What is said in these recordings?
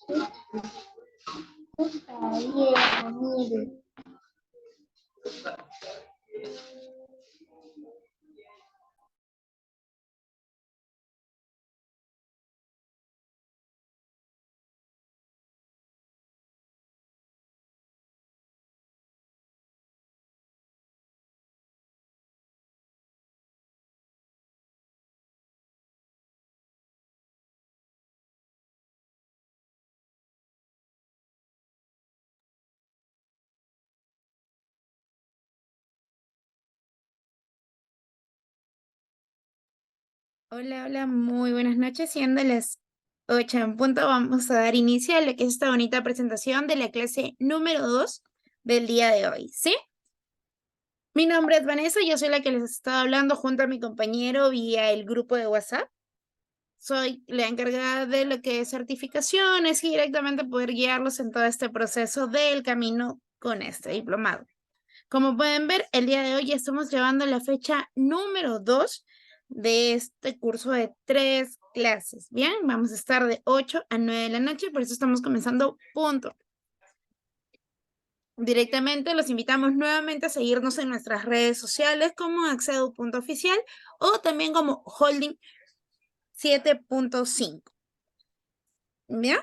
Está bien, mire. Hola, hola, muy buenas noches. Siendo las 8 en punto, vamos a dar inicio a lo que es esta bonita presentación de la clase número 2 del día de hoy, ¿sí? Mi nombre es Vanessa, yo soy la que les estaba hablando junto a mi compañero vía el grupo de WhatsApp. Soy la encargada de lo que es certificaciones y directamente poder guiarlos en todo este proceso del camino con este diplomado. Como pueden ver, el día de hoy ya estamos llevando la fecha número 2 de este curso de 3 clases. Bien, vamos a estar de 8 a 9 de la noche, por eso estamos comenzando punto. Directamente los invitamos nuevamente a seguirnos en nuestras redes sociales como accedu.oficial o también como Holding 7.5. ¿Bien?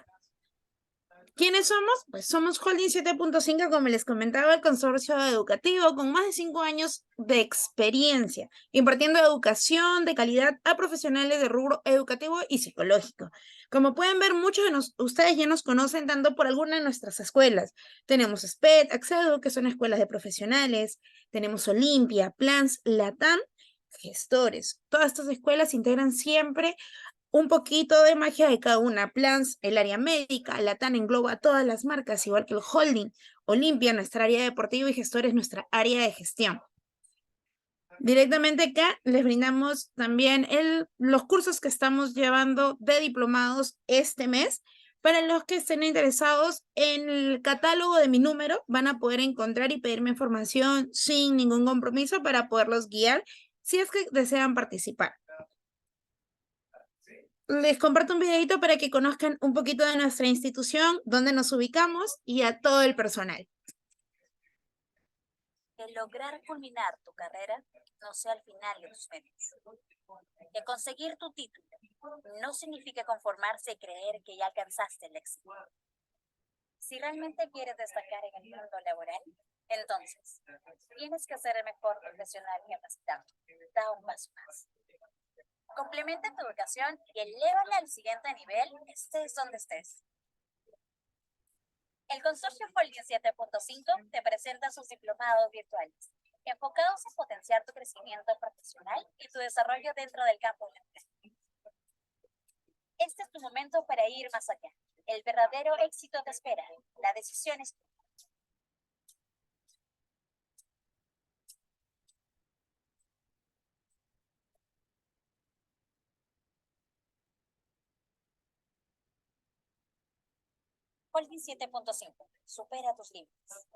¿Quiénes somos? Pues somos Holding 7.5, como les comentaba, el consorcio educativo con más de 5 años de experiencia, impartiendo educación de calidad a profesionales de rubro educativo y psicológico. Como pueden ver, muchos de ustedes ya nos conocen tanto por alguna de nuestras escuelas. Tenemos SPED, Accedu, que son escuelas de profesionales, tenemos Olimpia, Plans, Latam, Gestores. Todas estas escuelas integran siempre un poquito de magia de cada una. Plans, el área médica, Latam engloba todas las marcas, igual que el holding, Olimpia, nuestra área deportiva y gestores, nuestra área de gestión. Directamente acá les brindamos también los cursos que estamos llevando de diplomados este mes. Para los que estén interesados en el catálogo de mi número, van a poder encontrar y pedirme información sin ningún compromiso para poderlos guiar si es que desean participar. Les comparto un videito para que conozcan un poquito de nuestra institución, dónde nos ubicamos y a todo el personal. Que lograr culminar tu carrera no sea el final de tus sueños. Que conseguir tu título no significa conformarse y creer que ya alcanzaste el éxito. Si realmente quieres destacar en el mundo laboral, entonces tienes que ser el mejor profesional capacitado. Da un paso más. Complementa tu educación y elévala al siguiente nivel, estés donde estés. El Consorcio Holding 7.5 te presenta sus diplomados virtuales, enfocados en potenciar tu crecimiento profesional y tu desarrollo dentro del campo laboral. Este es tu momento para ir más allá. El verdadero éxito te espera. La decisión es tuya. Holding 7.5. Supera tus límites.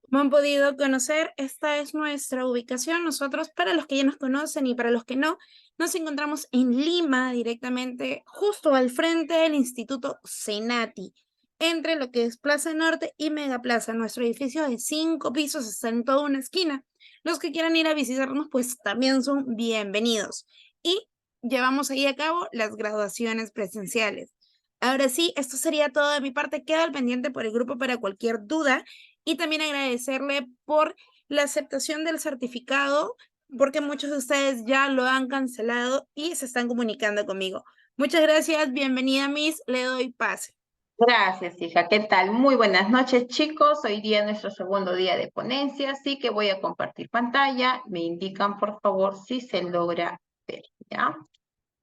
Como han podido conocer, esta es nuestra ubicación. Nosotros, para los que ya nos conocen y para los que no, nos encontramos en Lima, directamente justo al frente del Instituto Senati, entre lo que es Plaza Norte y Megaplaza. Nuestro edificio de 5 pisos está en toda una esquina. Los que quieran ir a visitarnos, pues también son bienvenidos. Y llevamos ahí a cabo las graduaciones presenciales. Ahora sí, esto sería todo de mi parte. Queda al pendiente por el grupo para cualquier duda y también agradecerle por la aceptación del certificado, porque muchos de ustedes ya lo han cancelado y se están comunicando conmigo. Muchas gracias, bienvenida Miss, le doy pase. Gracias, hija. ¿Qué tal? Muy buenas noches, chicos. Hoy día es nuestro segundo día de ponencia, así que voy a compartir pantalla. Me indican, por favor, si se logra ver, ¿ya?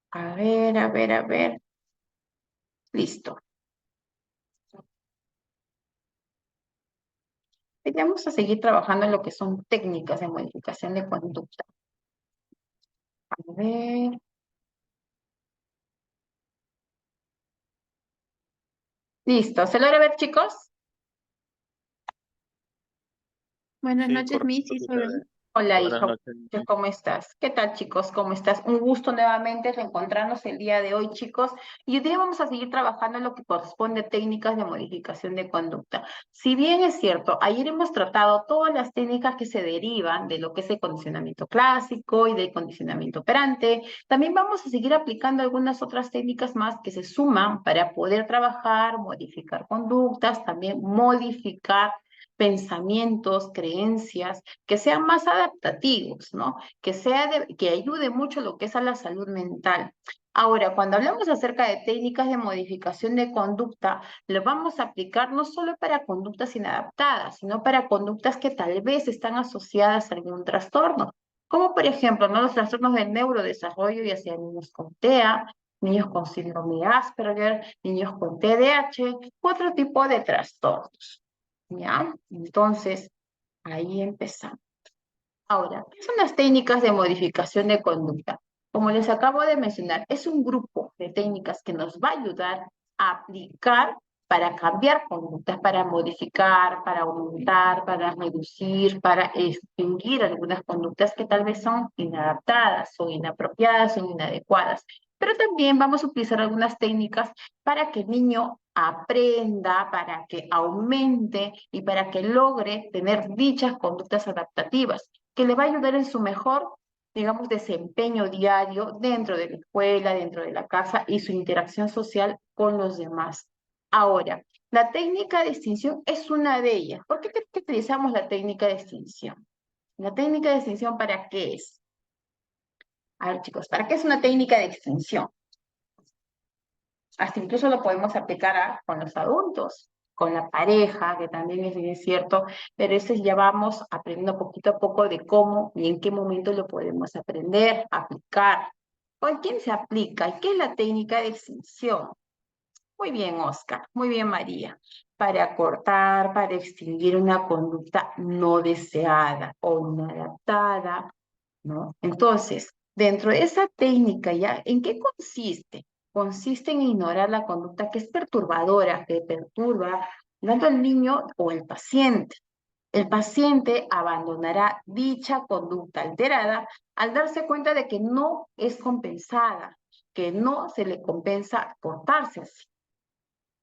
A ver, a ver, a ver. Listo. Vamos a seguir trabajando en lo que son técnicas de modificación de conducta. A ver. Listo. ¿Se logra ver, chicos? Buenas Sí, noches, correcto. Miss Isabel. Hola, Buenas hija. noches. ¿Cómo estás? ¿Qué tal, chicos? ¿Cómo estás? Un gusto nuevamente reencontrarnos el día de hoy, chicos. Y hoy día vamos a seguir trabajando en lo que corresponde a técnicas de modificación de conducta. Si bien es cierto, ayer hemos tratado todas las técnicas que se derivan de lo que es el condicionamiento clásico y del condicionamiento operante, también vamos a seguir aplicando algunas otras técnicas más que se suman para poder trabajar, modificar conductas, también modificar pensamientos, creencias que sean más adaptativos, ¿no? Que ayude mucho lo que es a la salud mental. Ahora, cuando hablamos acerca de técnicas de modificación de conducta, lo vamos a aplicar no solo para conductas inadaptadas, sino para conductas que tal vez están asociadas a algún trastorno, como por ejemplo, ¿no? Los trastornos del neurodesarrollo, ya sean niños con TEA, niños con síndrome de Asperger, niños con TDAH, u otro tipo de trastornos. ¿Ya? Entonces, ahí empezamos. Ahora, ¿qué son las técnicas de modificación de conducta? Como les acabo de mencionar, es un grupo de técnicas que nos va a ayudar a aplicar para cambiar conductas, para modificar, para aumentar, para reducir, para extinguir algunas conductas que tal vez son inadaptadas, son inapropiadas, son inadecuadas. Pero también vamos a utilizar algunas técnicas para que el niño aprenda, para que aumente y para que logre tener dichas conductas adaptativas que le va a ayudar en su mejor, digamos, desempeño diario dentro de la escuela, dentro de la casa y su interacción social con los demás. Ahora, la técnica de extinción es una de ellas. ¿Por qué crees que utilizamos la técnica de extinción? ¿La técnica de extinción para qué es? A ver, chicos, ¿para qué es una técnica de extinción? Hasta incluso lo podemos aplicar con los adultos, con la pareja, que también es bien cierto, pero eso ya vamos aprendiendo poquito a poco de cómo y en qué momento lo podemos aprender, aplicar. ¿Con quién se aplica? ¿Y qué es la técnica de extinción? Muy bien, Oscar. Muy bien, María. Para cortar, para extinguir una conducta no deseada o inadaptada, ¿no? Entonces, dentro de esa técnica, ¿ya? ¿En qué consiste? Consiste en ignorar la conducta que es perturbadora, que perturba tanto al niño o el paciente. El paciente abandonará dicha conducta alterada al darse cuenta de que no es compensada, que no se le compensa portarse así.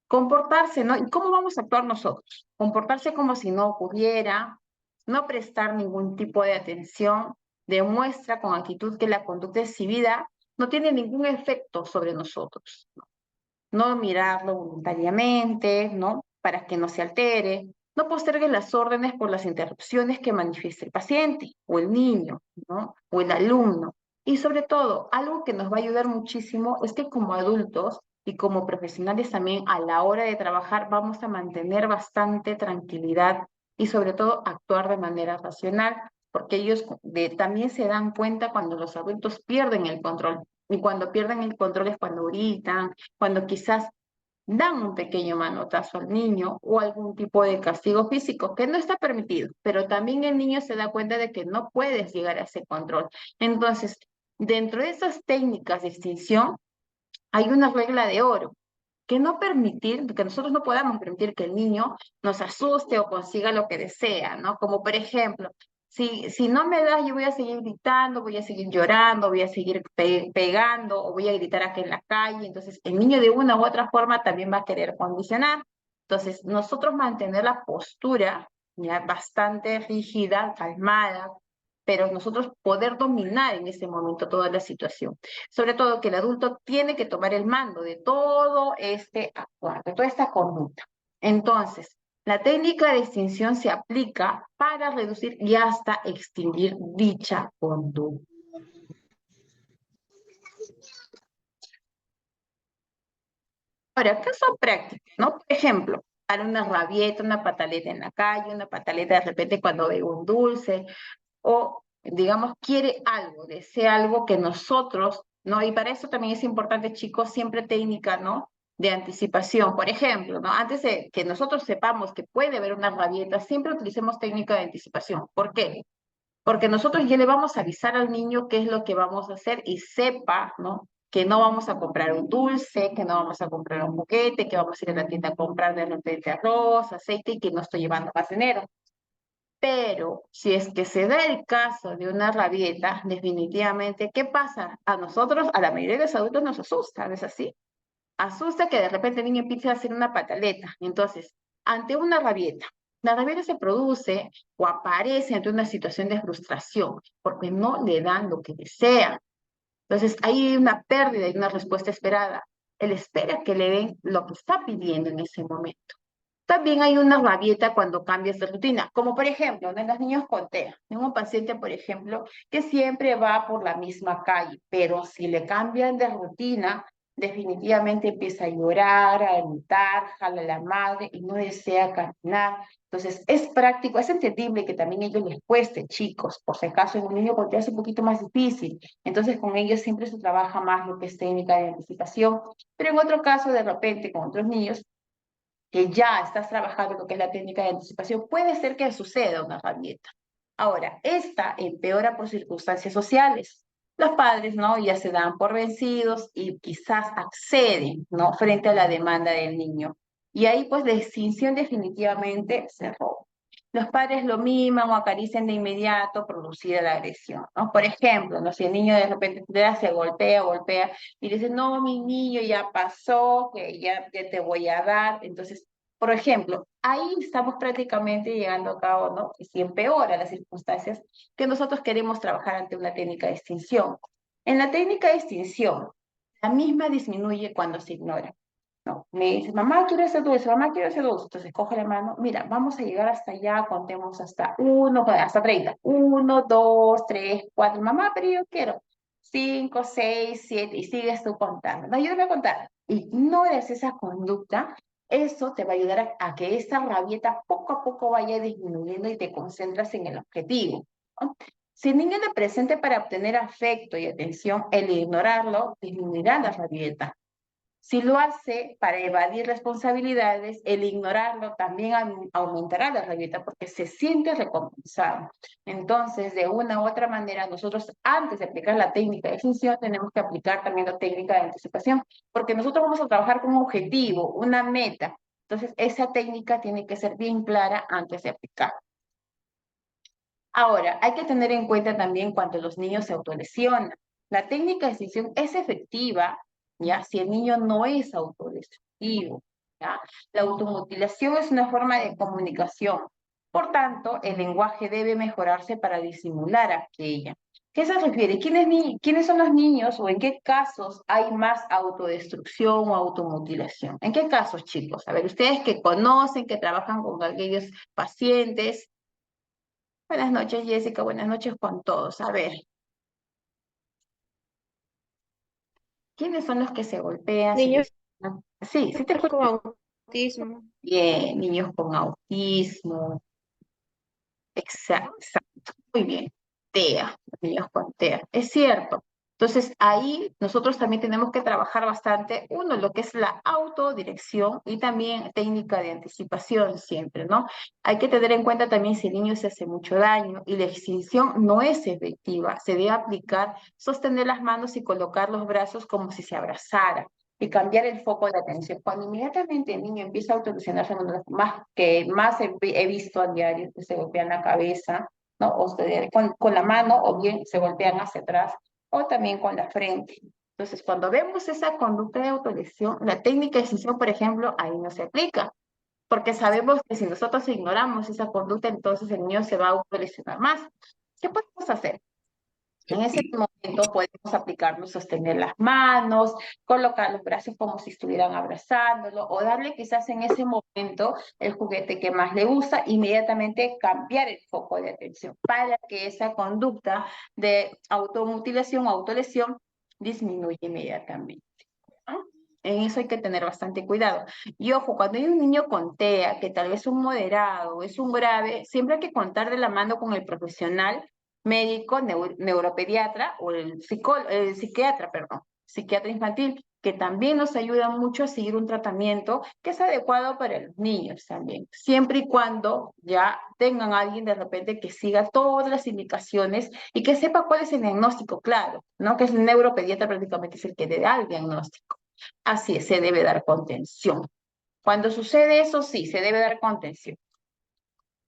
Comportarse, ¿no? ¿Y cómo vamos a actuar nosotros? Comportarse como si no ocurriera, no prestar ningún tipo de atención, demuestra con actitud que la conducta exhibida no tiene ningún efecto sobre nosotros. No mirarlo voluntariamente, ¿no? Para que no se altere, no postergue las órdenes por las interrupciones que manifieste el paciente, o el niño, ¿no? O el alumno. Y sobre todo, algo que nos va a ayudar muchísimo es que como adultos y como profesionales también a la hora de trabajar vamos a mantener bastante tranquilidad y sobre todo actuar de manera racional, porque ellos también se dan cuenta cuando los adultos pierden el control. Y cuando pierden el control es cuando gritan, cuando quizás dan un pequeño manotazo al niño o algún tipo de castigo físico que no está permitido, pero también el niño se da cuenta de que no puedes llegar a ese control. Entonces, dentro de esas técnicas de extinción, hay una regla de oro, que no permitir, que nosotros no podamos permitir que el niño nos asuste o consiga lo que desea, ¿no? Como por ejemplo, si no me das, yo voy a seguir gritando, voy a seguir llorando, voy a seguir pegando o voy a gritar aquí en la calle. Entonces, el niño de una u otra forma también va a querer condicionar. Entonces, nosotros mantener la postura ya bastante rígida, calmada, pero nosotros poder dominar en ese momento toda la situación. Sobre todo que el adulto tiene que tomar el mando de todo este actuar, de toda esta conducta. Entonces, la técnica de extinción se aplica para reducir y hasta extinguir dicha conducta. Ahora, caso práctico, ¿no? Por ejemplo, para una rabieta, una pataleta en la calle, una pataleta de repente cuando ve un dulce, o digamos quiere algo, desea algo que nosotros, ¿no? Y para eso también es importante, chicos, siempre técnica, ¿no? De anticipación. Por ejemplo, ¿no? Antes de que nosotros sepamos que puede haber una rabieta, siempre utilicemos técnica de anticipación. ¿Por qué? Porque nosotros ya le vamos a avisar al niño qué es lo que vamos a hacer y sepa, ¿no? Que no vamos a comprar un dulce, que no vamos a comprar un juguete, que vamos a ir a la tienda a comprar de repente arroz, aceite y que no estoy llevando más dinero. Pero si es que se da el caso de una rabieta, definitivamente, ¿qué pasa? A nosotros, a la mayoría de los adultos nos asusta, ¿no es así? Asusta que de repente el niño empiece a hacer una pataleta. Entonces, ante una rabieta, la rabieta se produce o aparece ante una situación de frustración, porque no le dan lo que desea. Entonces, ahí hay una pérdida y una respuesta esperada. Él espera que le den lo que está pidiendo en ese momento. También hay una rabieta cuando cambias de rutina, como por ejemplo, ¿no? En los niños con TEA. Tengo un paciente, por ejemplo, que siempre va por la misma calle, pero si le cambian de rutina, definitivamente empieza a llorar, a gritar, jala a la madre y no desea caminar. Entonces, es práctico, es entendible que también a ellos les cueste, chicos, por si acaso en un niño con TEA es un poquito más difícil. Entonces, con ellos siempre se trabaja más lo que es técnica de anticipación, pero en otro caso, de repente, con otros niños, que ya estás trabajando lo que es la técnica de anticipación, puede ser que suceda una rabieta. Ahora, esta empeora por circunstancias sociales. Los padres, ¿no? Ya se dan por vencidos y quizás acceden, ¿no? Frente a la demanda del niño. Y ahí, pues, la extinción definitivamente se roba. Los padres lo miman o acarician de inmediato, producida la agresión, ¿no? Por ejemplo, ¿no? Si el niño de repente se golpea, y dice, no, mi niño ya pasó, que ya te voy a dar. Entonces, por ejemplo, ahí estamos prácticamente llegando a cabo, ¿no? Y si empeora las circunstancias que nosotros queremos trabajar ante una técnica de extinción. En la técnica de extinción, la misma disminuye cuando se ignora. No, me dice, mamá, quiero hacer dulce, mamá, quiero hacer dulce. Entonces coge la mano, mira, vamos a llegar hasta allá, contemos hasta 1, hasta 30. 1, 2, 3, 4. Mamá, pero yo quiero 5, 6, 7, y sigues tú contando. No, ayúdame a contar. Ignoras esa conducta, eso te va a ayudar a que esta rabieta poco a poco vaya disminuyendo y te concentras en el objetivo, ¿no? Si el niño le presente para obtener afecto y atención, el ignorarlo disminuirá la rabieta. Si lo hace para evadir responsabilidades, el ignorarlo también aumentará la rabieta porque se siente recompensado. Entonces, de una u otra manera, nosotros antes de aplicar la técnica de extinción, tenemos que aplicar también la técnica de anticipación, porque nosotros vamos a trabajar con un objetivo, una meta. Entonces, esa técnica tiene que ser bien clara antes de aplicar. Ahora, hay que tener en cuenta también cuando los niños se autolesionan. La técnica de extinción es efectiva, ¿ya? Si el niño no es autodestructivo, ¿ya? La automutilación es una forma de comunicación. Por tanto, el lenguaje debe mejorarse para disimular aquella. ¿Qué se refiere? ¿Quiénes son los niños o en qué casos hay más autodestrucción o automutilación? ¿En qué casos, chicos? A ver, ustedes que conocen, que trabajan con aquellos pacientes. Buenas noches, Jessica. Buenas noches con todos. A ver, ¿quiénes son los que se golpean? Niños Sí, sí te escucho con autismo. bien. Niños con autismo. Exacto, exacto. Muy bien. TEA, niños con TEA. Es cierto. Entonces, ahí nosotros también tenemos que trabajar bastante, uno, lo que es la autodirección y también técnica de anticipación siempre, ¿no? Hay que tener en cuenta también si el niño se hace mucho daño y la extinción no es efectiva, se debe aplicar, sostener las manos y colocar los brazos como si se abrazara y cambiar el foco de atención. Cuando inmediatamente el niño empieza a autolesionarse, más he visto a diario, que se golpean la cabeza, ¿no? O con la mano, o bien se golpean hacia atrás, o también con la frente. Entonces, cuando vemos esa conducta de autolesión, la técnica de extinción, por ejemplo, ahí no se aplica, porque sabemos que si nosotros ignoramos esa conducta, entonces el niño se va a autolesionar más. ¿Qué podemos hacer? En ese momento podemos aplicarnos, sostener las manos, colocar los brazos como si estuvieran abrazándolo, o darle quizás en ese momento el juguete que más le gusta, inmediatamente cambiar el foco de atención para que esa conducta de automutilación o autolesión disminuya inmediatamente, ¿no? En eso hay que tener bastante cuidado. Y ojo, cuando hay un niño con TEA, que tal vez es un moderado, es un grave, siempre hay que contar de la mano con el profesional médico, neuropediatra o el psiquiatra, perdón, psiquiatra infantil, que también nos ayuda mucho a seguir un tratamiento que es adecuado para los niños también, siempre y cuando ya tengan a alguien de repente que siga todas las indicaciones y que sepa cuál es el diagnóstico, claro, ¿no? Que es el neuropediatra prácticamente es el que le da el diagnóstico. Así es, se debe dar contención. Cuando sucede eso, sí, se debe dar contención.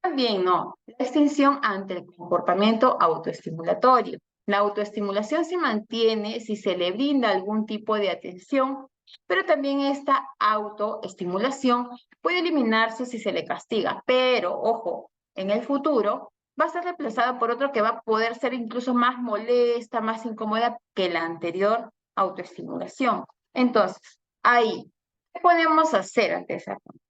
También no, la extinción ante el comportamiento autoestimulatorio. La autoestimulación se mantiene si se le brinda algún tipo de atención, pero también esta autoestimulación puede eliminarse si se le castiga. Pero, ojo, en el futuro va a ser reemplazada por otro que va a poder ser incluso más molesta, más incómoda que la anterior autoestimulación. Entonces, ahí, ¿qué podemos hacer ante esa conducta?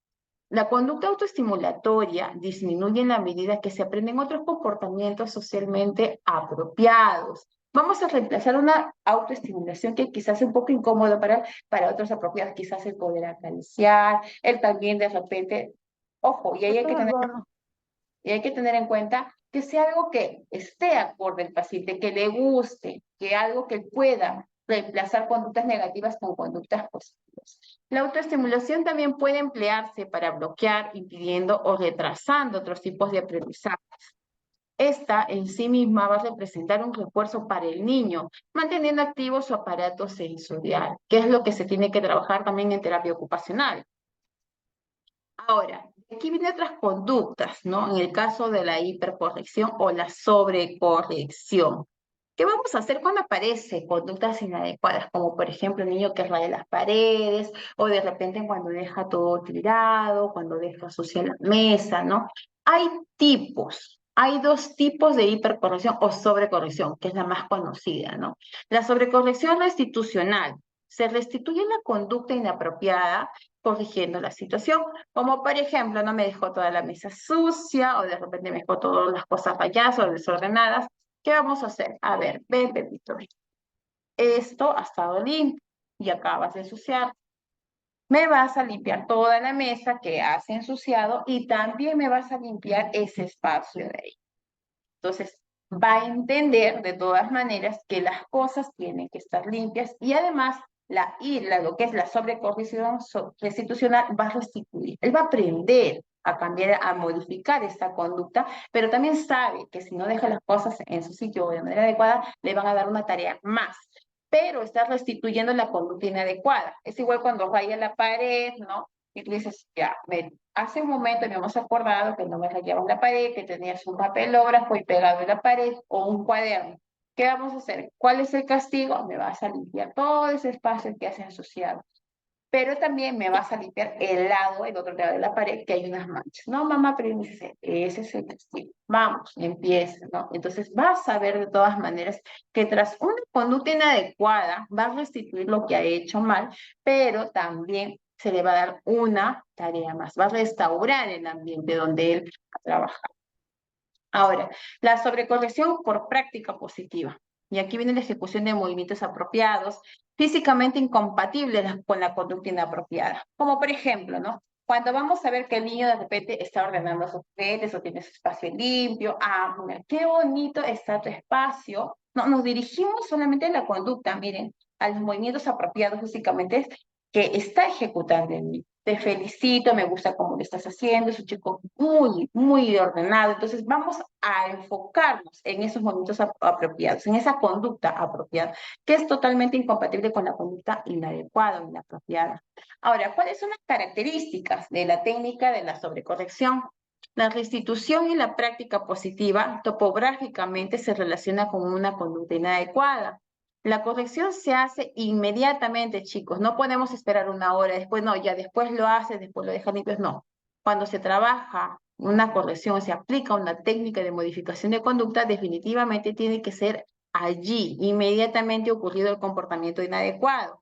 La conducta autoestimulatoria disminuye en la medida que se aprenden otros comportamientos socialmente apropiados. Vamos a reemplazar una autoestimulación que quizás es un poco incómoda para otros apropiados, quizás el poder acariciar, el también de repente, ojo, y hay que tener en cuenta que sea algo que esté acorde al paciente, que le guste, que algo que pueda reemplazar conductas negativas con conductas positivas. La autoestimulación también puede emplearse para bloquear, impidiendo o retrasando otros tipos de aprendizaje. Esta en sí misma va a representar un refuerzo para el niño, manteniendo activo su aparato sensorial, que es lo que se tiene que trabajar también en terapia ocupacional. Ahora, aquí vienen otras conductas, ¿no? En el caso de la hipercorrección o la sobrecorrección. ¿Qué vamos a hacer cuando aparece conductas inadecuadas? Como por ejemplo el niño que raya las paredes, o de repente cuando deja todo tirado, cuando deja sucia la mesa, ¿no? Hay dos tipos de hipercorrección o sobrecorrección, que es la más conocida, ¿no? La sobrecorrección restitucional. Se restituye la conducta inapropiada corrigiendo la situación, como por ejemplo, no me dejó toda la mesa sucia, o de repente me dejó todas las cosas rayadas o desordenadas. ¿Qué vamos a hacer? A ver, ven, Pepito. Esto ha estado limpio y acabas de ensuciar. Me vas a limpiar toda la mesa que has ensuciado y también me vas a limpiar ese espacio de ahí. Entonces, va a entender de todas maneras que las cosas tienen que estar limpias y además lo que es la sobrecorrección restitucional va a restituir. Él va a aprender a cambiar, a modificar esta conducta, pero también sabe que si no deja las cosas en su sitio de manera adecuada, le van a dar una tarea más. Pero está restituyendo la conducta inadecuada. Es igual cuando raya la pared, ¿no? Y tú dices, ya, hace un momento me hemos acordado que no me rayabas la pared, que tenías un papelógrafo y pegado en la pared o un cuaderno. ¿Qué vamos a hacer? ¿Cuál es el castigo? Me vas a limpiar todo ese espacio que has ensuciado. Pero también me vas a limpiar el otro lado de la pared, que hay unas manchas. No, mamá, pero me dice, ese es el castigo. Vamos, empieza, ¿no? Entonces vas a ver de todas maneras que tras una conducta inadecuada va a restituir lo que ha hecho mal, pero también se le va a dar una tarea más, va a restaurar el ambiente donde él ha trabajado. Ahora, la sobrecorrección por práctica positiva. Y aquí viene la ejecución de movimientos apropiados, físicamente incompatibles con la conducta inapropiada. Como por ejemplo, ¿no? Cuando vamos a ver que el niño de repente está ordenando sus juguetes o tiene su espacio limpio, mira, qué bonito está tu espacio. No, nos dirigimos solamente a la conducta, miren, a los movimientos apropiados físicamente que está ejecutando el niño. Te felicito, me gusta cómo lo estás haciendo, es un chico muy, muy ordenado. Entonces vamos a enfocarnos en esos momentos apropiados, en esa conducta apropiada, que es totalmente incompatible con la conducta inadecuada o inapropiada. Ahora, ¿cuáles son las características de la técnica de la sobrecorrección? La restitución y la práctica positiva topográficamente se relaciona con una conducta inadecuada. La corrección se hace inmediatamente, chicos. No podemos esperar una hora, después no, ya después lo haces, después lo dejas limpio. No. Cuando se trabaja una corrección, se aplica una técnica de modificación de conducta, definitivamente tiene que ser allí, inmediatamente ocurrido el comportamiento inadecuado.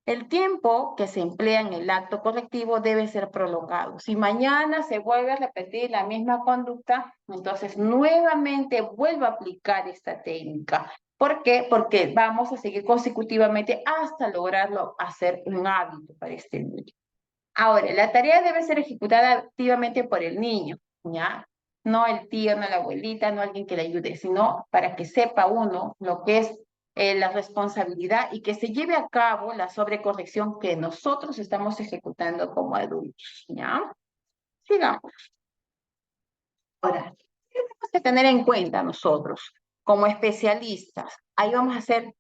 El tiempo que se emplea en el acto correctivo debe ser prolongado. Si mañana se vuelve a repetir la misma conducta, entonces nuevamente vuelvo a aplicar esta técnica. ¿Por qué? Porque vamos a seguir consecutivamente hasta lograrlo hacer un hábito para este niño. Ahora, la tarea debe ser ejecutada activamente por el niño, ¿ya? No el tío, no la abuelita, no alguien que le ayude, sino para que sepa uno lo que es la responsabilidad y que se lleve a cabo la sobrecorrección que nosotros estamos ejecutando como adultos, ¿ya? Sigamos. Ahora, ¿qué tenemos que tener en cuenta nosotros como especialistas? Ahí vamos a hacer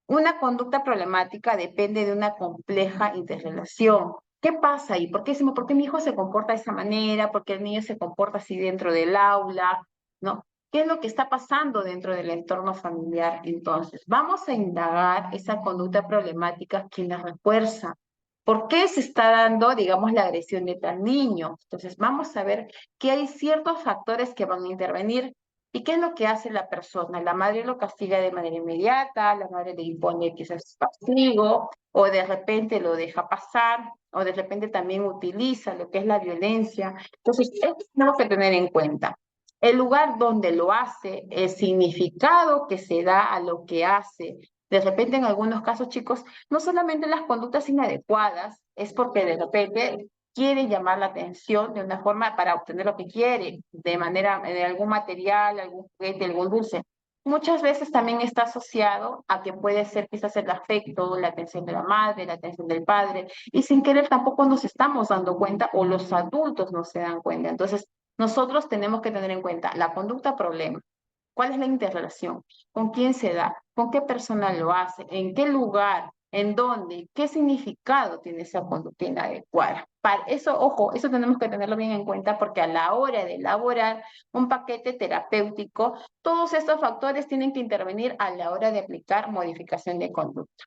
una conducta problemática, depende de una compleja interrelación. ¿Qué pasa ahí? ¿Por qué mi hijo se comporta de esa manera? ¿Por qué el niño se comporta así dentro del aula? ¿No? ¿Qué es lo que está pasando dentro del entorno familiar? Entonces, vamos a indagar esa conducta problemática que la refuerza. ¿Por qué se está dando, digamos, la agresión de tal niño? Entonces, vamos a ver que hay ciertos factores que van a intervenir. ¿Y qué es lo que hace la persona? La madre lo castiga de manera inmediata, la madre le impone quizás castigo, o de repente lo deja pasar, o de repente también utiliza lo que es la violencia. Entonces, esto tenemos que tener en cuenta. El lugar donde lo hace, el significado que se da a lo que hace. De repente, en algunos casos, chicos, no solamente las conductas inadecuadas, es porque de repente quiere llamar la atención de una forma para obtener lo que quiere, de manera, de algún material, algún juguete, algún dulce. Muchas veces también está asociado a que puede ser quizás el afecto, la atención de la madre, la atención del padre, y sin querer tampoco nos estamos dando cuenta o los adultos no se dan cuenta. Entonces, nosotros tenemos que tener en cuenta la conducta problema. ¿Cuál es la interrelación? ¿Con quién se da? ¿Con qué persona lo hace? ¿En qué lugar? ¿En dónde? ¿Qué significado tiene esa conducta inadecuada? Para eso, ojo, eso tenemos que tenerlo bien en cuenta porque a la hora de elaborar un paquete terapéutico, todos estos factores tienen que intervenir a la hora de aplicar modificación de conducta.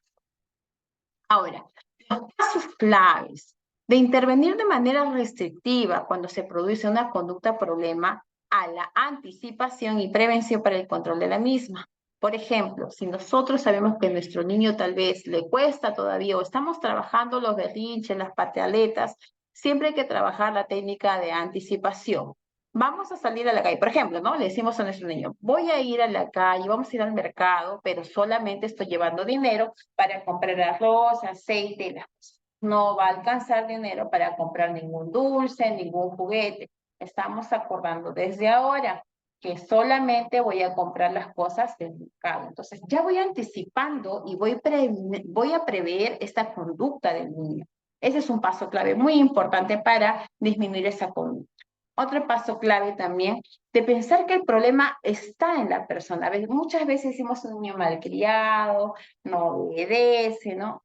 Ahora, los pasos claves de intervenir de manera restrictiva cuando se produce una conducta problema a la anticipación y prevención para el control de la misma. Por ejemplo, si nosotros sabemos que a nuestro niño tal vez le cuesta todavía o estamos trabajando los berrinches, las pataletas, siempre hay que trabajar la técnica de anticipación. Vamos a salir a la calle, por ejemplo, ¿no? Le decimos a nuestro niño, voy a ir a la calle, vamos a ir al mercado, pero solamente estoy llevando dinero para comprar arroz, aceite y las cosas. No va a alcanzar dinero para comprar ningún dulce, ningún juguete. Estamos acordando desde ahora que solamente voy a comprar las cosas del mercado. Entonces, ya voy anticipando y voy a prever esta conducta del niño. Ese es un paso clave muy importante para disminuir esa conducta. Otro paso clave también de pensar que el problema está en la persona. Muchas veces decimos un niño malcriado, no obedece, ¿no?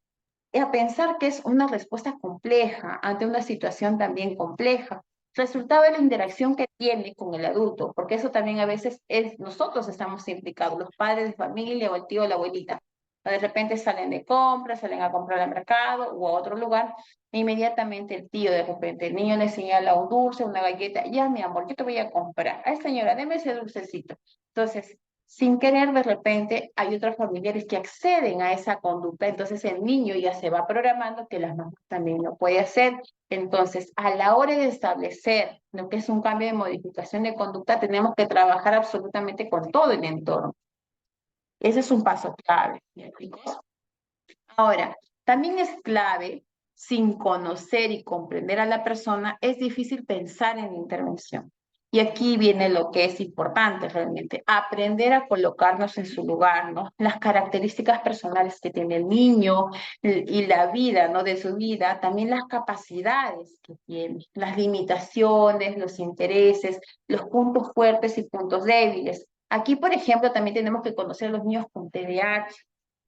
Y a pensar que es una respuesta compleja ante una situación también compleja, resultado de la interacción que tiene con el adulto, porque eso también a veces es, nosotros estamos implicados, los padres de familia o el tío o la abuelita. De repente salen de compras, salen a comprar al mercado o a otro lugar, e inmediatamente el tío, de repente, el niño le señala un dulce, una galleta, ya mi amor, yo te voy a comprar. Ay señora, deme ese dulcecito. Entonces, sin querer, de repente, hay otros familiares que acceden a esa conducta, entonces el niño ya se va programando que las mamás también lo puede hacer. Entonces, a la hora de establecer lo que es un cambio de modificación de conducta, tenemos que trabajar absolutamente con todo el entorno. Ese es un paso clave, chicos. Ahora, también es clave, sin conocer y comprender a la persona, es difícil pensar en intervención. Y aquí viene lo que es importante realmente, aprender a colocarnos en su lugar, ¿no? Las características personales que tiene el niño y la vida, ¿no? De su vida, también las capacidades que tiene, las limitaciones, los intereses, los puntos fuertes y puntos débiles. Aquí, por ejemplo, también tenemos que conocer a los niños con TDAH,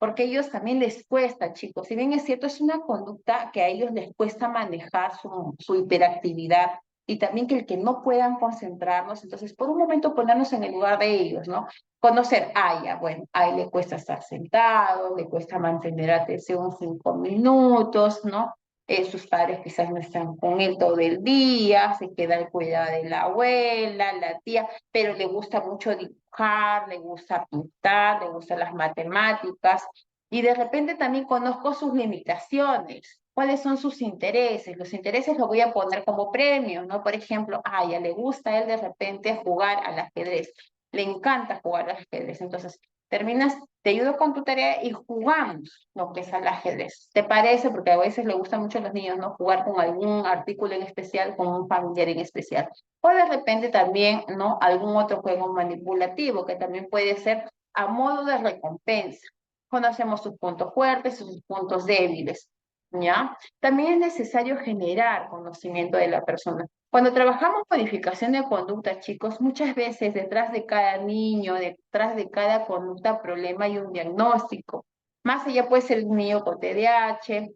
porque a ellos también les cuesta, chicos. Si bien es cierto, es una conducta que a ellos les cuesta manejar su hiperactividad y también que el que no puedan concentrarnos, entonces por un momento ponernos en el lugar de ellos, ¿no? Conocer, ya, bueno, a él le cuesta estar sentado, le cuesta mantener atención 5 minutos, ¿no? Sus padres quizás no están con él todo el día, se queda al cuidado de la abuela, la tía, pero le gusta mucho dibujar, le gusta pintar, le gustan las matemáticas, y de repente también conozco sus limitaciones. ¿Cuáles son sus intereses? Los intereses los voy a poner como premio, ¿no? Por ejemplo, ya le gusta a él de repente jugar al ajedrez, le encanta jugar al ajedrez, entonces terminas, te ayudo con tu tarea y jugamos lo que es al ajedrez. ¿Te parece? Porque a veces le gusta mucho a los niños, ¿no? Jugar con algún artículo en especial, con un familiar en especial. O de repente también, ¿no? Algún otro juego manipulativo que también puede ser a modo de recompensa. Conocemos sus puntos fuertes, sus puntos débiles, ¿ya? También es necesario generar conocimiento de la persona. Cuando trabajamos modificación de conducta, chicos, muchas veces detrás de cada niño, detrás de cada conducta, problema hay un diagnóstico. Más allá puede ser un niño con TDAH,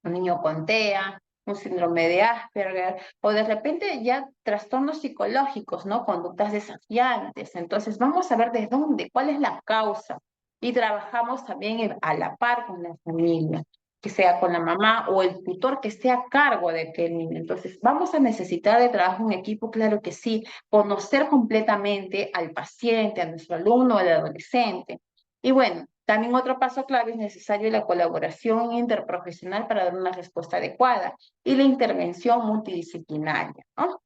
un niño con TEA, un síndrome de Asperger, o de repente ya trastornos psicológicos, ¿no? Conductas desafiantes. Entonces, vamos a ver de dónde, cuál es la causa. Y trabajamos también a la par con la familia, que sea con la mamá o el tutor que esté a cargo de aquel niño. Entonces, ¿vamos a necesitar de trabajo en equipo? Claro que sí. Conocer completamente al paciente, a nuestro alumno, al adolescente. Y bueno, también otro paso clave es necesario la colaboración interprofesional para dar una respuesta adecuada y la intervención multidisciplinaria, ¿no?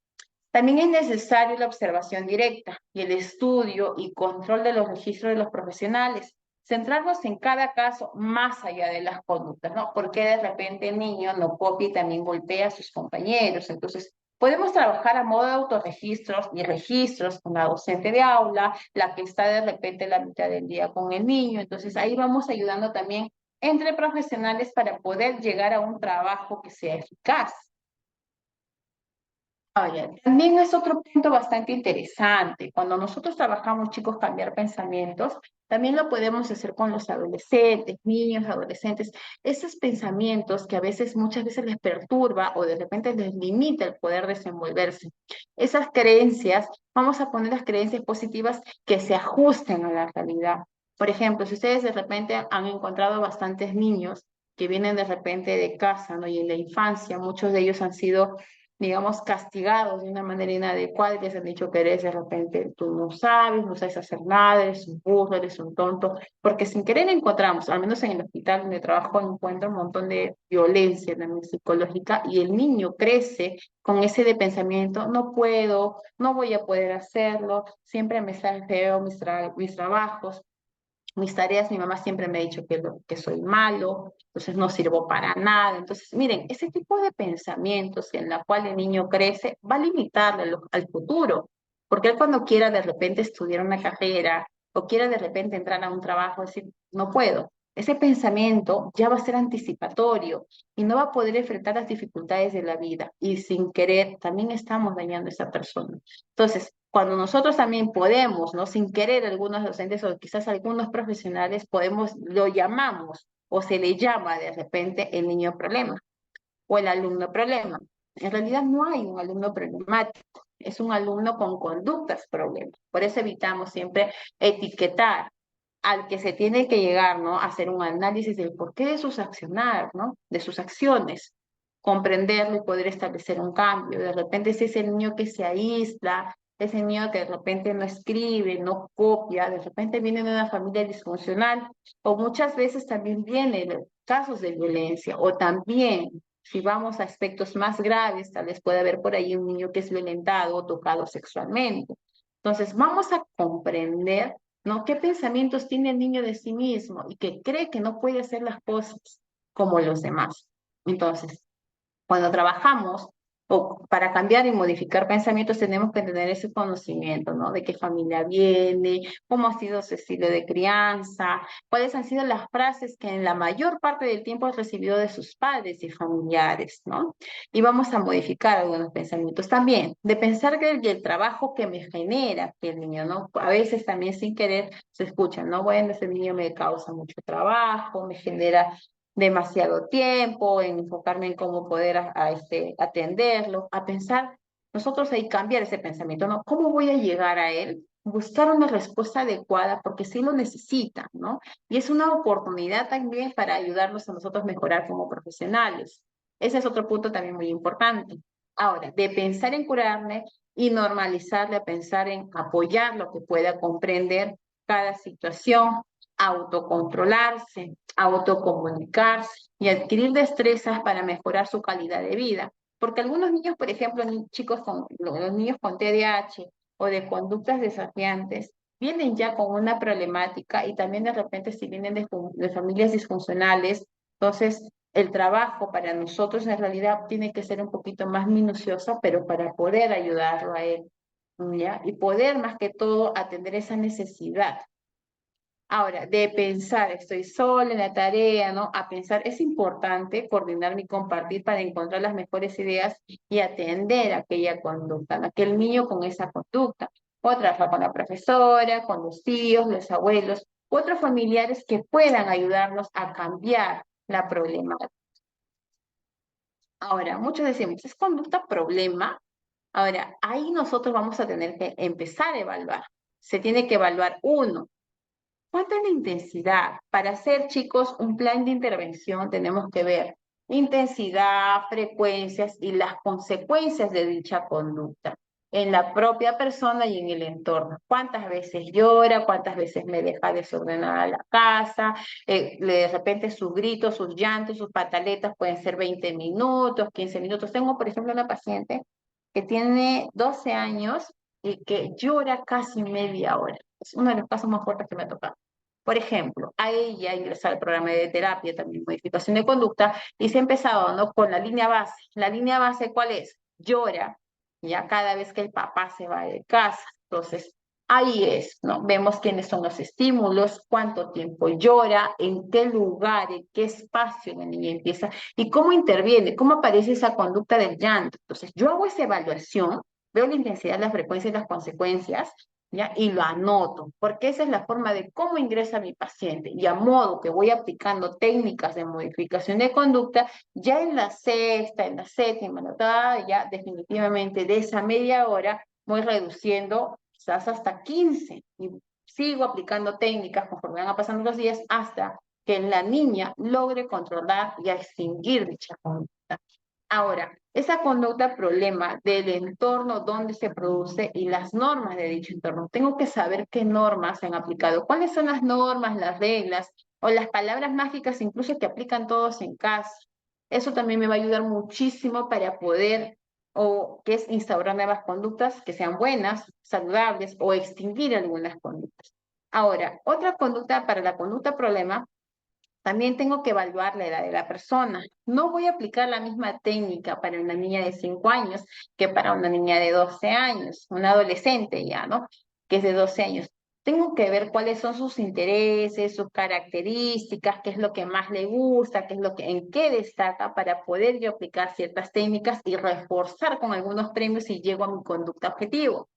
También es necesario la observación directa y el estudio y control de los registros de los profesionales. Centrarnos en cada caso más allá de las conductas, ¿no? Porque de repente el niño no copia y también golpea a sus compañeros. Entonces, podemos trabajar a modo de autorregistros y registros con la docente de aula, la que está de repente la mitad del día con el niño. Entonces, ahí vamos ayudando también entre profesionales para poder llegar a un trabajo que sea eficaz. Oye, también es otro punto bastante interesante. Cuando nosotros trabajamos, chicos, cambiar pensamientos, también lo podemos hacer con los adolescentes, niños, adolescentes. Esos pensamientos que a veces, muchas veces les perturba o de repente les limita el poder desenvolverse. Esas creencias, vamos a poner las creencias positivas que se ajusten a la realidad. Por ejemplo, si ustedes de repente han encontrado bastantes niños que vienen de repente de casa, ¿no? Y en la infancia, muchos de ellos han sido, digamos, castigados de una manera inadecuada, y les han dicho que eres de repente, tú no sabes hacer nada, eres un burro, eres un tonto, porque sin querer encontramos, al menos en el hospital donde trabajo, encuentro un montón de violencia también psicológica, y el niño crece con ese de pensamiento, no puedo, no voy a poder hacerlo, siempre me salen feo mis trabajos, mis tareas, mi mamá siempre me ha dicho que soy malo, entonces no sirvo para nada. Entonces, miren, ese tipo de pensamientos en la cual el niño crece va a limitarle al futuro, porque él cuando quiera de repente estudiar una carrera o quiera de repente entrar a un trabajo, decir, no puedo. Ese pensamiento ya va a ser anticipatorio y no va a poder enfrentar las dificultades de la vida y sin querer también estamos dañando a esa persona. Entonces, cuando nosotros también podemos, ¿no? Sin querer, algunos docentes o quizás algunos profesionales podemos, lo llamamos o se le llama de repente el niño problema o el alumno problema. En realidad no hay un alumno problemático, es un alumno con conductas problemas. Por eso evitamos siempre etiquetar al que se tiene que llegar, ¿no? A hacer un análisis del porqué de sus accionar, ¿no? De sus acciones, comprenderlo y poder establecer un cambio. De repente ese es el niño que se aísla, ese niño que de repente no escribe, no copia, de repente viene de una familia disfuncional, o muchas veces también vienen casos de violencia, o también, si vamos a aspectos más graves, tal vez puede haber por ahí un niño que es violentado o tocado sexualmente. Entonces, vamos a comprender, ¿no? ¿Qué pensamientos tiene el niño de sí mismo y que cree que no puede hacer las cosas como los demás? Entonces, cuando trabajamos o para cambiar y modificar pensamientos tenemos que tener ese conocimiento, ¿no? De qué familia viene, cómo ha sido su estilo de crianza, cuáles han sido las frases que en la mayor parte del tiempo has recibido de sus padres y familiares, ¿no? Y vamos a modificar algunos pensamientos también, de pensar que el trabajo que me genera que el niño, ¿no? A veces también sin querer se escucha, ¿no? Bueno, ese niño me causa mucho trabajo, me genera demasiado tiempo, en enfocarme en cómo poder atenderlo, a pensar, nosotros ahí cambiar ese pensamiento, ¿no? ¿Cómo voy a llegar a él? Buscar una respuesta adecuada porque sí lo necesitan, ¿no? Y es una oportunidad también para ayudarnos a nosotros mejorar como profesionales. Ese es otro punto también muy importante. Ahora, de pensar en curarle y normalizarle a pensar en apoyar lo que pueda comprender cada situación, autocontrolarse, autocomunicarse y adquirir destrezas para mejorar su calidad de vida. Porque algunos niños, por ejemplo, chicos los niños con TDAH o de conductas desafiantes, vienen ya con una problemática y también de repente si vienen de familias disfuncionales, entonces el trabajo para nosotros en realidad tiene que ser un poquito más minucioso, pero para poder ayudarlo a él, ¿ya? Y poder más que todo atender esa necesidad. Ahora, de pensar, estoy sola en la tarea, ¿no? A pensar, es importante coordinarme y compartir para encontrar las mejores ideas y atender aquella conducta, ¿no? Aquel niño con esa conducta. O trabajar con la profesora, con los tíos, los abuelos, otros familiares que puedan ayudarnos a cambiar la problemática. Ahora, muchos decimos, ¿es conducta problema? Ahora, ahí nosotros vamos a tener que empezar a evaluar. Se tiene que evaluar, uno, ¿cuánta es la intensidad? Para hacer, chicos, un plan de intervención tenemos que ver intensidad, frecuencias y las consecuencias de dicha conducta en la propia persona y en el entorno. ¿Cuántas veces llora? ¿Cuántas veces me deja desordenada la casa? De repente sus gritos, sus llantos, sus pataletas pueden ser 20 minutos, 15 minutos. Tengo, por ejemplo, una paciente que tiene 12 años y que llora casi media hora. Es uno de los casos más fuertes que me ha tocado. Por ejemplo, a ella ingresar al programa de terapia, también modificación de conducta, y se ha empezado, ¿no? Con la línea base. La línea base, ¿cuál es? Llora, ya cada vez que el papá se va de casa. Entonces, ahí es, ¿no? Vemos quiénes son los estímulos, cuánto tiempo llora, en qué lugar, en qué espacio la niña empieza y cómo interviene, cómo aparece esa conducta del llanto. Entonces, yo hago esa evaluación, veo la intensidad, la frecuencia y las consecuencias, ¿ya? Y lo anoto, porque esa es la forma de cómo ingresa mi paciente. Y a modo que voy aplicando técnicas de modificación de conducta, ya en la sexta, en la séptima, anotada, ya definitivamente de esa media hora voy reduciendo quizás hasta 15 y sigo aplicando técnicas conforme van pasando los días hasta que la niña logre controlar y extinguir dicha conducta. Ahora, esa conducta problema del entorno donde se produce y las normas de dicho entorno. Tengo que saber qué normas se han aplicado, cuáles son las normas, las reglas o las palabras mágicas incluso que aplican todos en casa. Eso también me va a ayudar muchísimo para poder o que es instaurar nuevas conductas que sean buenas, saludables o extinguir algunas conductas. Ahora, otra conducta para la conducta problema también tengo que evaluar la edad de la persona. No voy a aplicar la misma técnica para una niña de 5 años que para una niña de 12 años, una adolescente ya, ¿no? Que es de 12 años. Tengo que ver cuáles son sus intereses, sus características, qué es lo que más le gusta, qué es lo que, en qué destaca para poder yo aplicar ciertas técnicas y reforzar con algunos premios si llego a mi conducta objetivo.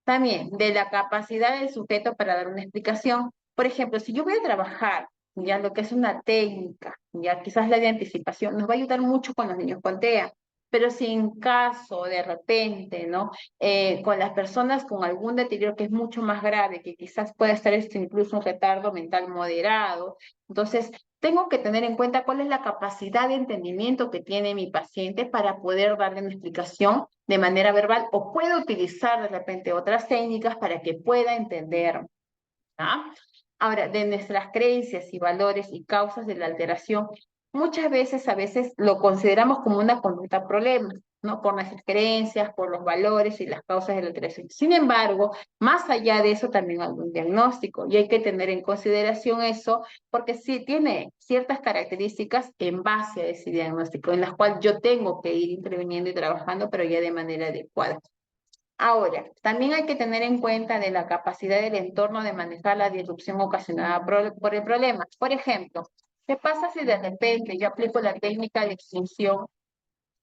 También de la capacidad del sujeto para dar una explicación. Por ejemplo, si yo voy a trabajar ya lo que es una técnica, ya quizás la de anticipación, nos va a ayudar mucho con los niños con TEA, pero si en caso de repente, ¿no? Con las personas con algún deterioro que es mucho más grave, que quizás pueda estar incluso un retardo mental moderado, entonces tengo que tener en cuenta cuál es la capacidad de entendimiento que tiene mi paciente para poder darle una explicación de manera verbal o puedo utilizar de repente otras técnicas para que pueda entender. ¿Ah? Ahora, de nuestras creencias y valores y causas de la alteración, muchas veces, a veces lo consideramos como una conducta problema, ¿no? Por nuestras creencias, por los valores y las causas de la alteración. Sin embargo, más allá de eso también hay un diagnóstico y hay que tener en consideración eso porque sí tiene ciertas características en base a ese diagnóstico, en las cuales yo tengo que ir interviniendo y trabajando, pero ya de manera adecuada. Ahora, también hay que tener en cuenta de la capacidad del entorno de manejar la disrupción ocasionada por el problema. Por ejemplo, ¿qué pasa si de repente yo aplico la técnica de extinción?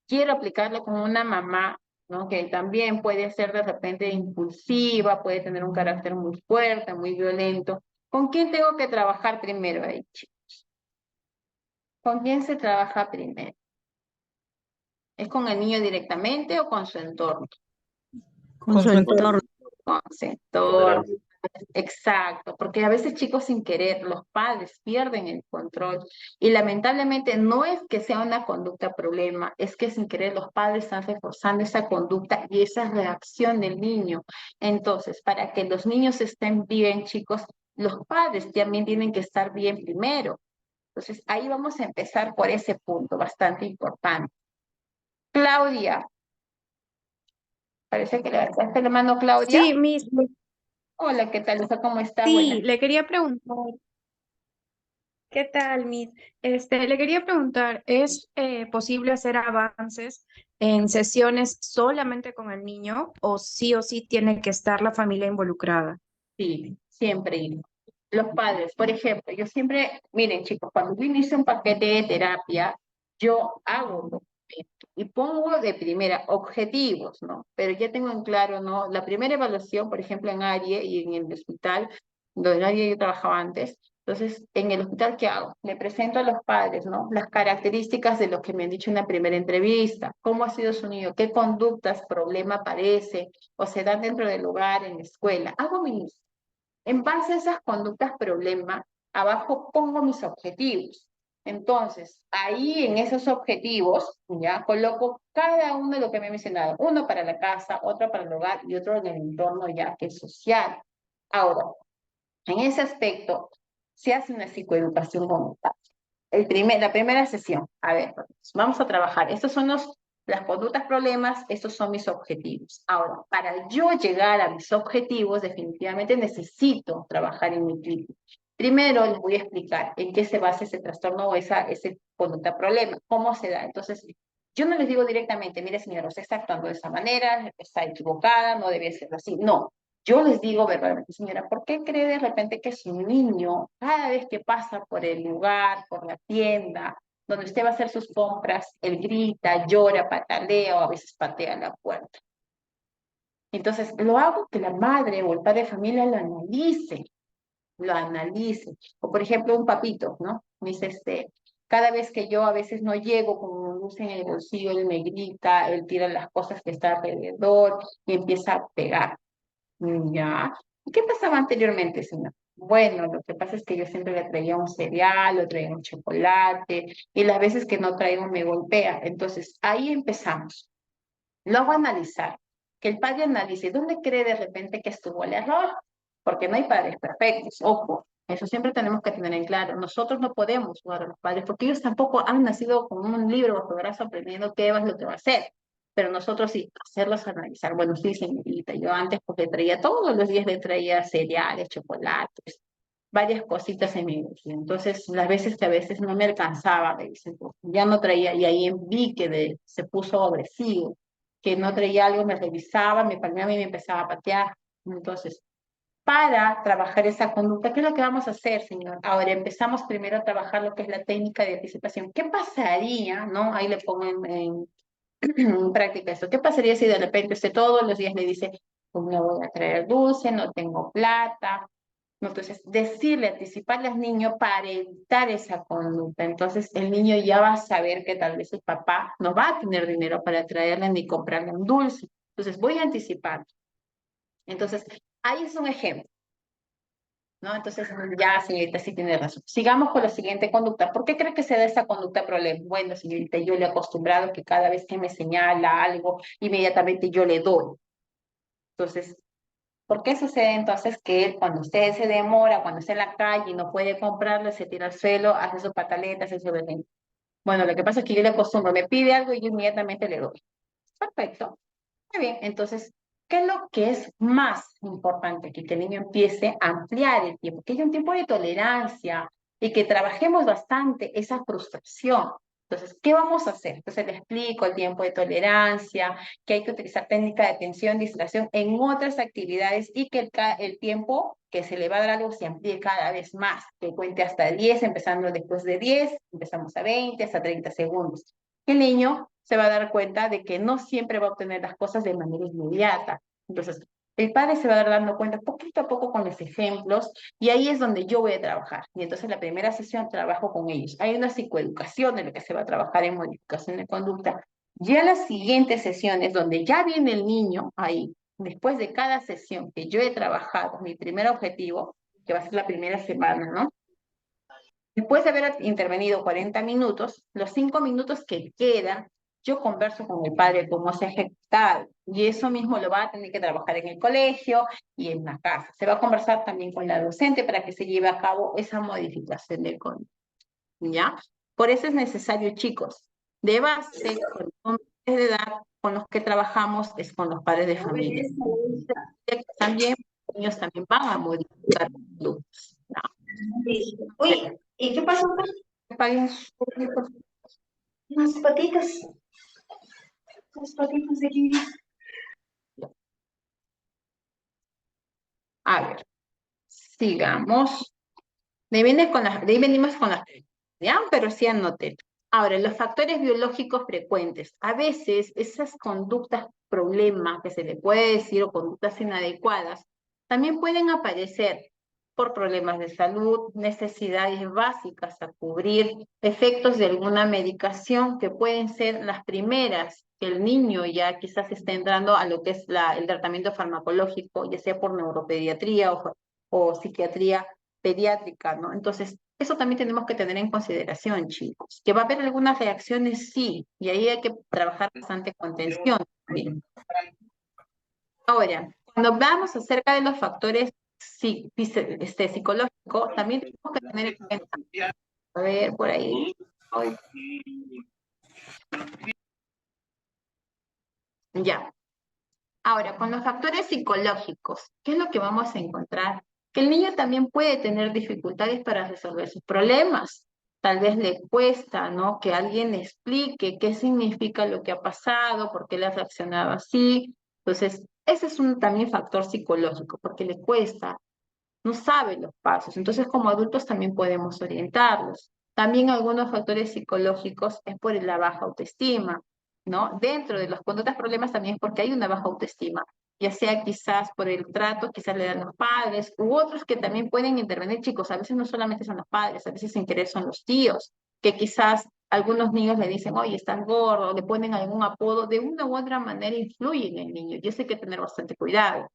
Quiero aplicarlo con una mamá, ¿no? Que también puede ser de repente impulsiva, puede tener un carácter muy fuerte, muy violento. ¿Con quién tengo que trabajar primero ahí, chicos? ¿Con quién se trabaja primero? ¿Es con el niño directamente o con su entorno? Con su entorno. Con su entorno. Exacto, porque a veces chicos sin querer, los padres pierden el control y lamentablemente no es que sea una conducta problema, es que sin querer los padres están reforzando esa conducta y esa reacción del niño. Entonces, para que los niños estén bien, chicos, los padres también tienen que estar bien primero. Entonces, ahí vamos a empezar por ese punto bastante importante. Claudia, parece que levantaste la mano, Claudia. Sí, Miss. Hola, ¿qué tal? ¿Cómo está? Sí, Buenas. le quería preguntar. ¿Qué tal, Miss? Le quería preguntar, ¿es posible hacer avances en sesiones solamente con el niño o sí tiene que estar la familia involucrada? Sí, siempre. Los padres, por ejemplo, yo siempre, miren chicos, cuando yo inicio un paquete de terapia, yo hago un documento y pongo de primera objetivos, ¿no? Pero ya tengo en claro, ¿no? La primera evaluación, por ejemplo, en ARIE y en el hospital, donde en ARIE yo trabajaba antes, Entonces, en el hospital, ¿qué hago? Le presento a los padres, ¿no? Las características de lo que me han dicho en la primera entrevista. ¿Cómo ha sido su niño? ¿Qué conductas, problema aparece o se dan dentro del hogar, en la escuela? Hago mi lista. En base a esas conductas problema, abajo pongo mis objetivos. Entonces, ahí en esos objetivos, ya coloco cada uno de lo que me he mencionado. Uno para la casa, otro para el hogar y otro en el entorno ya que es social. Ahora, en ese aspecto, se hace una psicoeducación comunitaria. La primera sesión, a ver, vamos a trabajar. Estos son las conductas problemas, estos son mis objetivos. Ahora, para yo llegar a mis objetivos, definitivamente necesito trabajar en mi clínica. Primero les voy a explicar en qué se basa ese trastorno o ese conducta problema, cómo se da. Entonces, yo no les digo directamente, mire señora, usted está actuando de esa manera, está equivocada, no debe ser así. No, yo les digo verbalmente, señora, ¿por qué cree de repente que su niño, cada vez que pasa por el lugar, por la tienda, donde usted va a hacer sus compras, él grita, llora, patalea o a veces patea la puerta? Entonces, lo hago que la madre o el padre de familia lo analice. O por ejemplo, un papito, ¿no? Me dice, cada vez que yo a veces no llego con un dulce en el bolsillo, él me grita, él tira las cosas que está alrededor y empieza a pegar. Ya. ¿Y qué pasaba anteriormente, señor? Bueno, lo que pasa es que yo siempre le traía un cereal, le traía un chocolate, y las veces que no traigo me golpea. Entonces, ahí empezamos. Luego analizar, que el padre analice, ¿dónde cree de repente que estuvo el error? Porque no hay padres perfectos, ojo, eso siempre tenemos que tener en claro. Nosotros no podemos jugar a los padres, porque ellos tampoco han nacido con un libro bajo el brazo aprendiendo qué es lo que va a hacer. Pero nosotros sí, hacerlos analizar. Bueno, sí, señorita, yo antes porque traía todos los días le traía cereales, chocolates, varias cositas en mi bolsillo. Entonces, las veces que a veces no me alcanzaba, me dicen, pues, ya no traía, y ahí vi que se puso agresivo, que no traía algo, me revisaba, me palmeaba y me empezaba a patear. Entonces, para trabajar esa conducta, ¿qué es lo que vamos a hacer, señor? Ahora empezamos primero a trabajar lo que es la técnica de anticipación. ¿Qué pasaría, no? Ahí le pongo en práctica esto. ¿Qué pasaría si de repente usted todos los días le dice, pues no voy a traer dulce, no tengo plata? Entonces, decirle, anticiparle al niño para evitar esa conducta. Entonces, el niño ya va a saber que tal vez el papá no va a tener dinero para traerle ni comprarle un dulce. Entonces, voy a anticipar. Entonces, ahí es un ejemplo, ¿no? Entonces, ya, señorita, sí tiene razón. Sigamos con la siguiente conducta. ¿Por qué cree que se da esa conducta problema? Bueno, señorita, yo le he acostumbrado que cada vez que me señala algo, inmediatamente yo le doy. Entonces, ¿por qué sucede entonces que él, cuando usted se demora, cuando está en la calle y no puede comprarle, se tira al suelo, hace su pataleta, hace su berrinche? Bueno, lo que pasa es que yo le acostumbro, me pide algo y yo inmediatamente le doy. Perfecto. Muy bien, entonces, ¿qué es lo que es más importante? Que el niño empiece a ampliar el tiempo, que haya un tiempo de tolerancia y que trabajemos bastante esa frustración. Entonces, ¿qué vamos a hacer? Entonces le explico el tiempo de tolerancia, que hay que utilizar técnica de atención, distracción en otras actividades y que el tiempo que se le va a dar algo se amplíe cada vez más, que cuente hasta 10, empezando después de 10, empezamos a 20, hasta 30 segundos. El niño se va a dar cuenta de que no siempre va a obtener las cosas de manera inmediata. Entonces, el padre se va a dar dando cuenta poquito a poco con los ejemplos y ahí es donde yo voy a trabajar. Y entonces la primera sesión trabajo con ellos. Hay una psicoeducación de lo que se va a trabajar en modificación de conducta. Ya las siguientes sesiones donde ya viene el niño ahí, después de cada sesión que yo he trabajado, mi primer objetivo, que va a ser la primera semana, ¿no? Después de haber intervenido 40 minutos, los 5 minutos que quedan, yo converso con el padre cómo se ha ejecutado. Y eso mismo lo va a tener que trabajar en el colegio y en la casa. Se va a conversar también con la docente para que se lleve a cabo esa modificación del conducta. ¿Ya? Por eso es necesario, chicos, de base, con los de edad con los que trabajamos es con los padres de familia. También, los niños también van a modificar conductas. ¿No? Uy, ¿y qué pasó? Paguen Unas patitas. Unas patitas de aquí. A ver, sigamos. De ahí venimos con las, ¿ya? Pero sí anoté. Ahora, los factores biológicos frecuentes. A veces esas conductas problema que se le puede decir o conductas inadecuadas también pueden aparecer por problemas de salud, necesidades básicas a cubrir, efectos de alguna medicación que pueden ser las primeras que el niño ya quizás esté entrando a lo que es el tratamiento farmacológico, ya sea por neuropediatría o psiquiatría pediátrica, ¿no? Entonces, eso también tenemos que tener en consideración, chicos. Que va a haber algunas reacciones, sí, y ahí hay que trabajar bastante con tensión también. Ahora, cuando hablamos acerca de los factores psicológicos, también tenemos que tener en cuenta, a ver, por ahí. Ay. Ya. Ahora, con los factores psicológicos, ¿qué es lo que vamos a encontrar? Que el niño también puede tener dificultades para resolver sus problemas. Tal vez le cuesta, ¿no? Que alguien le explique qué significa lo que ha pasado, por qué le ha reaccionado así. Entonces, ese es un también factor psicológico, porque le cuesta, no sabe los pasos. Entonces, como adultos también podemos orientarlos. También algunos factores psicológicos es por la baja autoestima, ¿no? Dentro de los conductas problemas también es porque hay una baja autoestima, ya sea quizás por el trato, quizás le dan los padres, u otros que también pueden intervenir, chicos. A veces no solamente son los padres, a veces sin querer son los tíos, que quizás algunos niños le dicen, oye, estás gordo, le ponen algún apodo, de una u otra manera influye en el niño, y eso hay que tener bastante cuidado.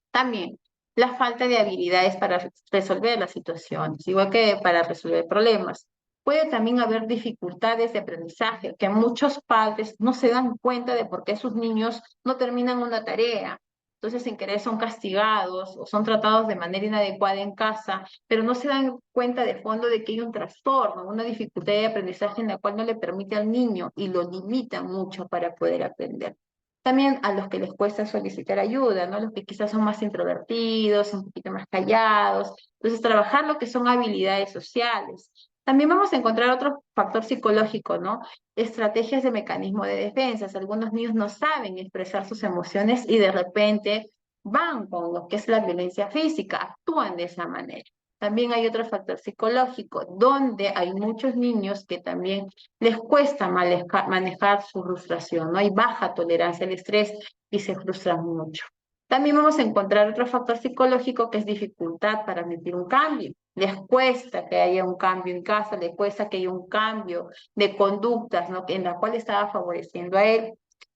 También la falta de habilidades para resolver las situaciones, igual que para resolver problemas. Puede también haber dificultades de aprendizaje, que muchos padres no se dan cuenta de por qué sus niños no terminan una tarea. Entonces, sin querer son castigados o son tratados de manera inadecuada en casa, pero no se dan cuenta de fondo de que hay un trastorno, una dificultad de aprendizaje en la cual no le permite al niño y lo limita mucho para poder aprender. También a los que les cuesta solicitar ayuda, ¿no? Los que quizás son más introvertidos, un poquito más callados. Entonces, trabajar lo que son habilidades sociales. También vamos a encontrar otro factor psicológico, ¿no? Estrategias de mecanismo de defensa. Algunos niños no saben expresar sus emociones y de repente van con lo que es la violencia física, actúan de esa manera. También hay otro factor psicológico, donde hay muchos niños que también les cuesta manejar su frustración, ¿no? Hay baja tolerancia al estrés y se frustran mucho. También vamos a encontrar otro factor psicológico que es dificultad para admitir un cambio. Les cuesta que haya un cambio en casa, les cuesta que haya un cambio de conductas, ¿no? En la cual estaba favoreciendo a él.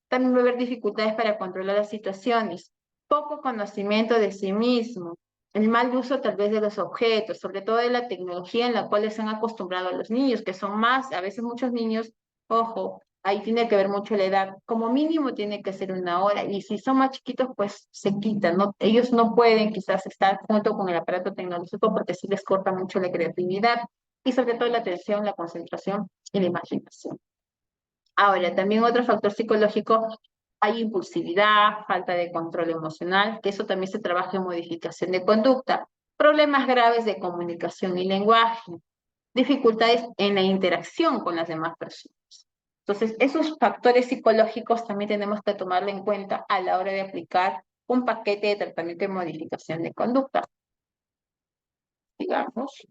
También va a haber dificultades para controlar las situaciones, poco conocimiento de sí mismo, el mal uso tal vez de los objetos, sobre todo de la tecnología en la cual se han acostumbrado a los niños, que son más, a veces muchos niños, ojo, ahí tiene que ver mucho la edad, como mínimo tiene que ser 1 hora, y si son más chiquitos, pues se quitan, ¿no? Ellos no pueden quizás estar junto con el aparato tecnológico porque sí les corta mucho la creatividad, y sobre todo la atención, la concentración y la imaginación. Ahora, también otro factor psicológico, hay impulsividad, falta de control emocional, que eso también se trabaja en modificación de conducta, problemas graves de comunicación y lenguaje, dificultades en la interacción con las demás personas. Entonces, esos factores psicológicos también tenemos que tomarlo en cuenta a la hora de aplicar un paquete de tratamiento de modificación de conducta. Digamos.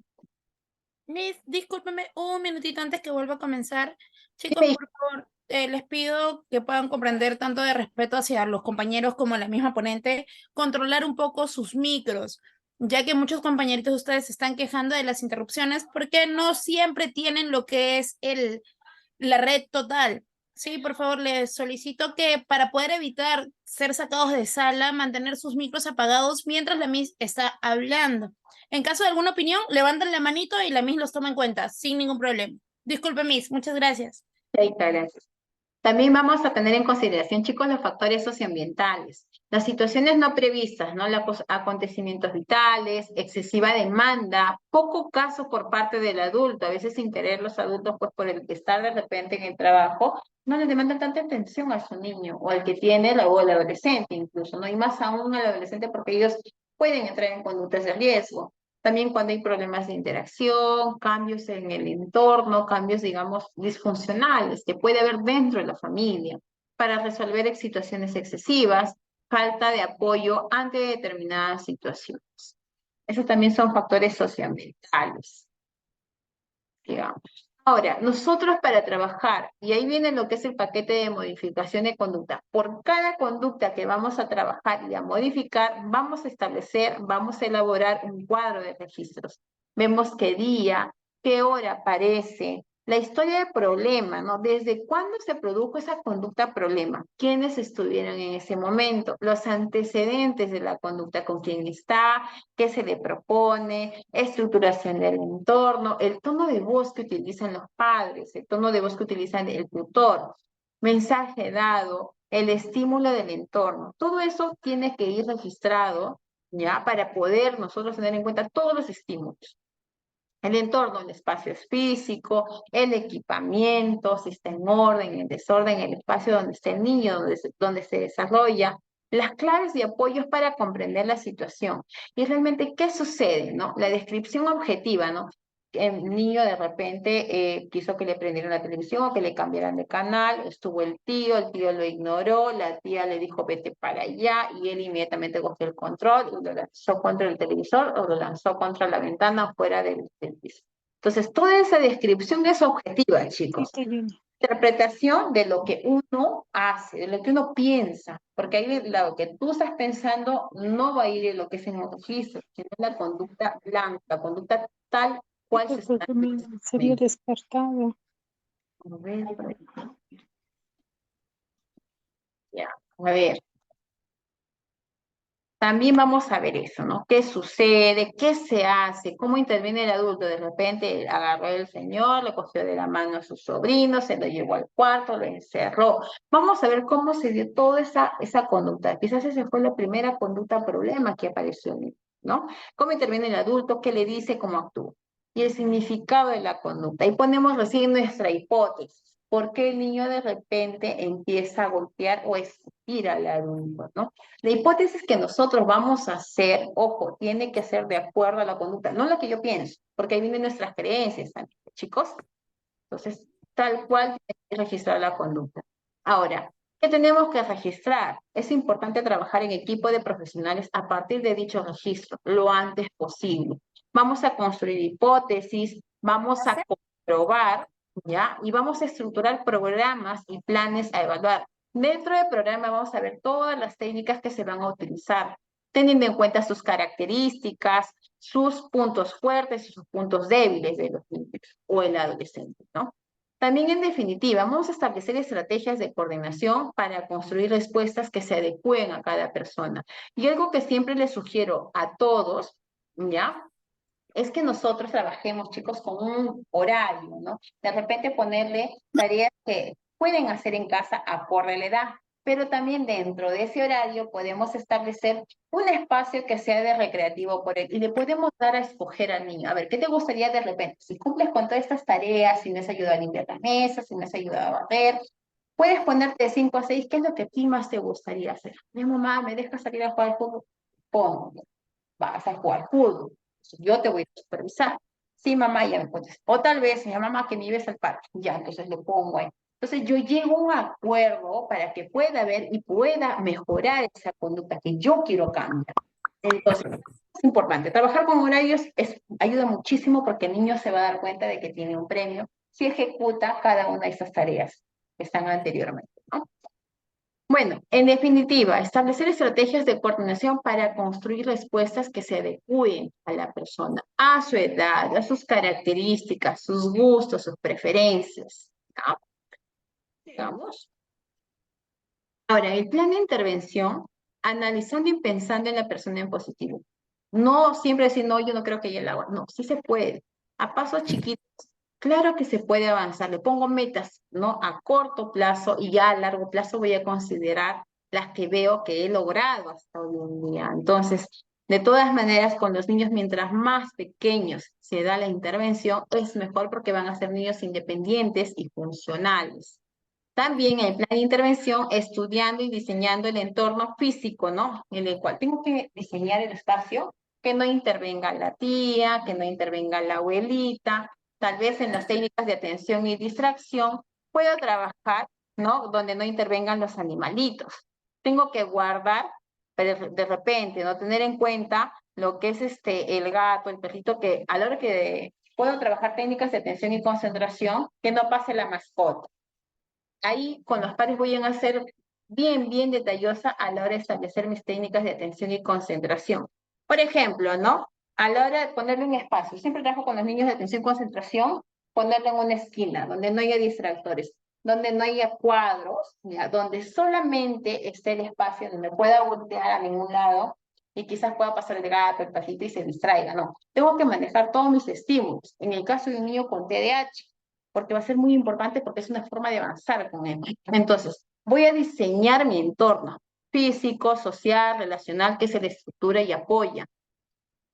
Miss, discúlpeme un minutito antes que vuelva a comenzar. Chicos, Sí. por favor, les pido que puedan comprender tanto de respeto hacia los compañeros como la misma ponente, controlar un poco sus micros, ya que muchos compañeritos de ustedes se están quejando de las interrupciones porque no siempre tienen lo que es la red total. Sí, por favor, les solicito que para poder evitar ser sacados de sala, mantener sus micros apagados mientras la Miss está hablando. En caso de alguna opinión, levanten la manito y la Miss los toma en cuenta, sin ningún problema. Disculpe, Miss, muchas gracias. Gracias. También vamos a tener en consideración, chicos, los factores socioambientales, las situaciones no previstas, ¿no? Los acontecimientos vitales, excesiva demanda, poco caso por parte del adulto. A veces sin querer los adultos, pues por el estar de repente en el trabajo, no les demandan tanta atención a su niño o al que tiene o al adolescente incluso, ¿no? Y más aún al adolescente porque ellos pueden entrar en conductas de riesgo. También cuando hay problemas de interacción, cambios en el entorno, cambios, digamos, disfuncionales que puede haber dentro de la familia para resolver situaciones excesivas, falta de apoyo ante determinadas situaciones. Esos también son factores socioambientales, digamos. Ahora, nosotros para trabajar, y ahí viene lo que es el paquete de modificación de conducta, por cada conducta que vamos a trabajar y a modificar, vamos a establecer, vamos a elaborar un cuadro de registros. Vemos qué día, qué hora aparece, la historia del problema, ¿no? Desde cuándo se produjo esa conducta problema, quiénes estuvieron en ese momento, los antecedentes de la conducta, con quién está, qué se le propone, estructuración del entorno, el tono de voz que utilizan los padres, el tono de voz que utilizan el tutor, mensaje dado, el estímulo del entorno. Todo eso tiene que ir registrado, ¿ya? Para poder nosotros tener en cuenta todos los estímulos. El entorno, el espacio es físico, el equipamiento, si está en orden, en desorden, el espacio donde está el niño, donde se desarrolla, las claves y apoyos para comprender la situación. Y realmente, ¿qué sucede, no? La descripción objetiva, ¿no? El niño de repente quiso que le prendieran la televisión o que le cambiaran de canal, estuvo el tío lo ignoró, la tía le dijo vete para allá y él inmediatamente cogió el control y lo lanzó contra el televisor o lo lanzó contra la ventana fuera del piso. Entonces, toda esa descripción es objetiva, chicos. Interpretación de lo que uno hace, de lo que uno piensa, porque ahí lo que tú estás pensando no va a ir en lo que es en el registro, sino en la conducta blanca, la conducta tal cual se está. Sería descartado. A ver, por ahí. Ya, a ver. También vamos a ver eso, ¿no? ¿Qué sucede? ¿Qué se hace? ¿Cómo interviene el adulto? De repente agarró el señor, le cogió de la mano a su sobrino, se lo llevó al cuarto, lo encerró. Vamos a ver cómo se dio toda esa conducta. Quizás esa fue la primera conducta problema que apareció, ¿no? ¿Cómo interviene el adulto? ¿Qué le dice? ¿Cómo actúa? Y el significado de la conducta. Y ponemos recién nuestra hipótesis. ¿Por qué el niño de repente empieza a golpear o escupir al adulto, ¿no? La hipótesis que nosotros vamos a hacer, ojo, tiene que ser de acuerdo a la conducta, no lo que yo pienso, porque ahí vienen nuestras creencias también, chicos. Entonces, tal cual tiene que registrar la conducta. Ahora, ¿qué tenemos que registrar? Es importante trabajar en equipo de profesionales a partir de dicho registro, lo antes posible. Vamos a construir hipótesis, vamos a comprobar, ¿ya? Y vamos a estructurar programas y planes a evaluar. Dentro del programa vamos a ver todas las técnicas que se van a utilizar, teniendo en cuenta sus características, sus puntos fuertes y sus puntos débiles de los niños o el adolescente, ¿no? También, en definitiva, vamos a establecer estrategias de coordinación para construir respuestas que se adecúen a cada persona. Y algo que siempre les sugiero a todos, ¿ya? Es que nosotros trabajemos, chicos, con un horario, ¿no? De repente ponerle tareas que pueden hacer en casa acorde a la edad, pero también dentro de ese horario podemos establecer un espacio que sea de recreativo por él y le podemos dar a escoger al niño. A ver, ¿qué te gustaría de repente? Si cumples con todas estas tareas, si me has ayudado a limpiar la mesa, si me has ayudado a barrer, puedes ponerte de 5 a 6, ¿qué es lo que a ti más te gustaría hacer? Mi mamá, ¿me dejas salir a jugar fútbol? Pongo, vas a jugar fútbol. Yo te voy a supervisar. Sí, mamá, ya me puedes. O tal vez, mi mamá, que me lleves al parque. Ya, entonces lo pongo ahí. Entonces yo llego a un acuerdo para que pueda ver y pueda mejorar esa conducta que yo quiero cambiar. Entonces, es importante. Trabajar con horarios ayuda muchísimo porque el niño se va a dar cuenta de que tiene un premio si ejecuta cada una de esas tareas que están anteriormente, ¿no? Bueno, en definitiva, establecer estrategias de coordinación para construir respuestas que se adecúen a la persona, a su edad, a sus características, sus gustos, sus preferencias, ¿no? Digamos. Ahora, el plan de intervención, analizando y pensando en la persona en positivo. No siempre decir, no, yo no creo que ella la haga. No, sí se puede. A pasos chiquitos, claro que se puede avanzar. Le pongo metas, ¿no? A corto plazo y ya a largo plazo voy a considerar las que veo que he logrado hasta hoy en día. Entonces, de todas maneras, con los niños, mientras más pequeños se da la intervención, es mejor porque van a ser niños independientes y funcionales. También el plan de intervención, estudiando y diseñando el entorno físico, ¿no? En el cual tengo que diseñar el espacio, que no intervenga la tía, que no intervenga la abuelita. Tal vez en las técnicas de atención y distracción puedo trabajar, ¿no? Donde no intervengan los animalitos. Tengo que guardar, pero de repente, ¿no? Tener en cuenta lo que es el gato, el perrito, que a la hora que puedo trabajar técnicas de atención y concentración, que no pase la mascota. Ahí con los padres voy a ser bien detallosa a la hora de establecer mis técnicas de atención y concentración. Por ejemplo, ¿no? A la hora de ponerle un espacio, siempre trabajo con los niños de atención y concentración, ponerle en una esquina donde no haya distractores, donde no haya cuadros, ¿ya? Donde solamente esté el espacio donde pueda voltear a ningún lado y quizás pueda pasar el gato, el patito y se distraiga, ¿no? Tengo que manejar todos mis estímulos. En el caso de un niño con TDAH, porque va a ser muy importante porque es una forma de avanzar con él. Entonces, voy a diseñar mi entorno físico, social, relacional, que se le estructura y apoya.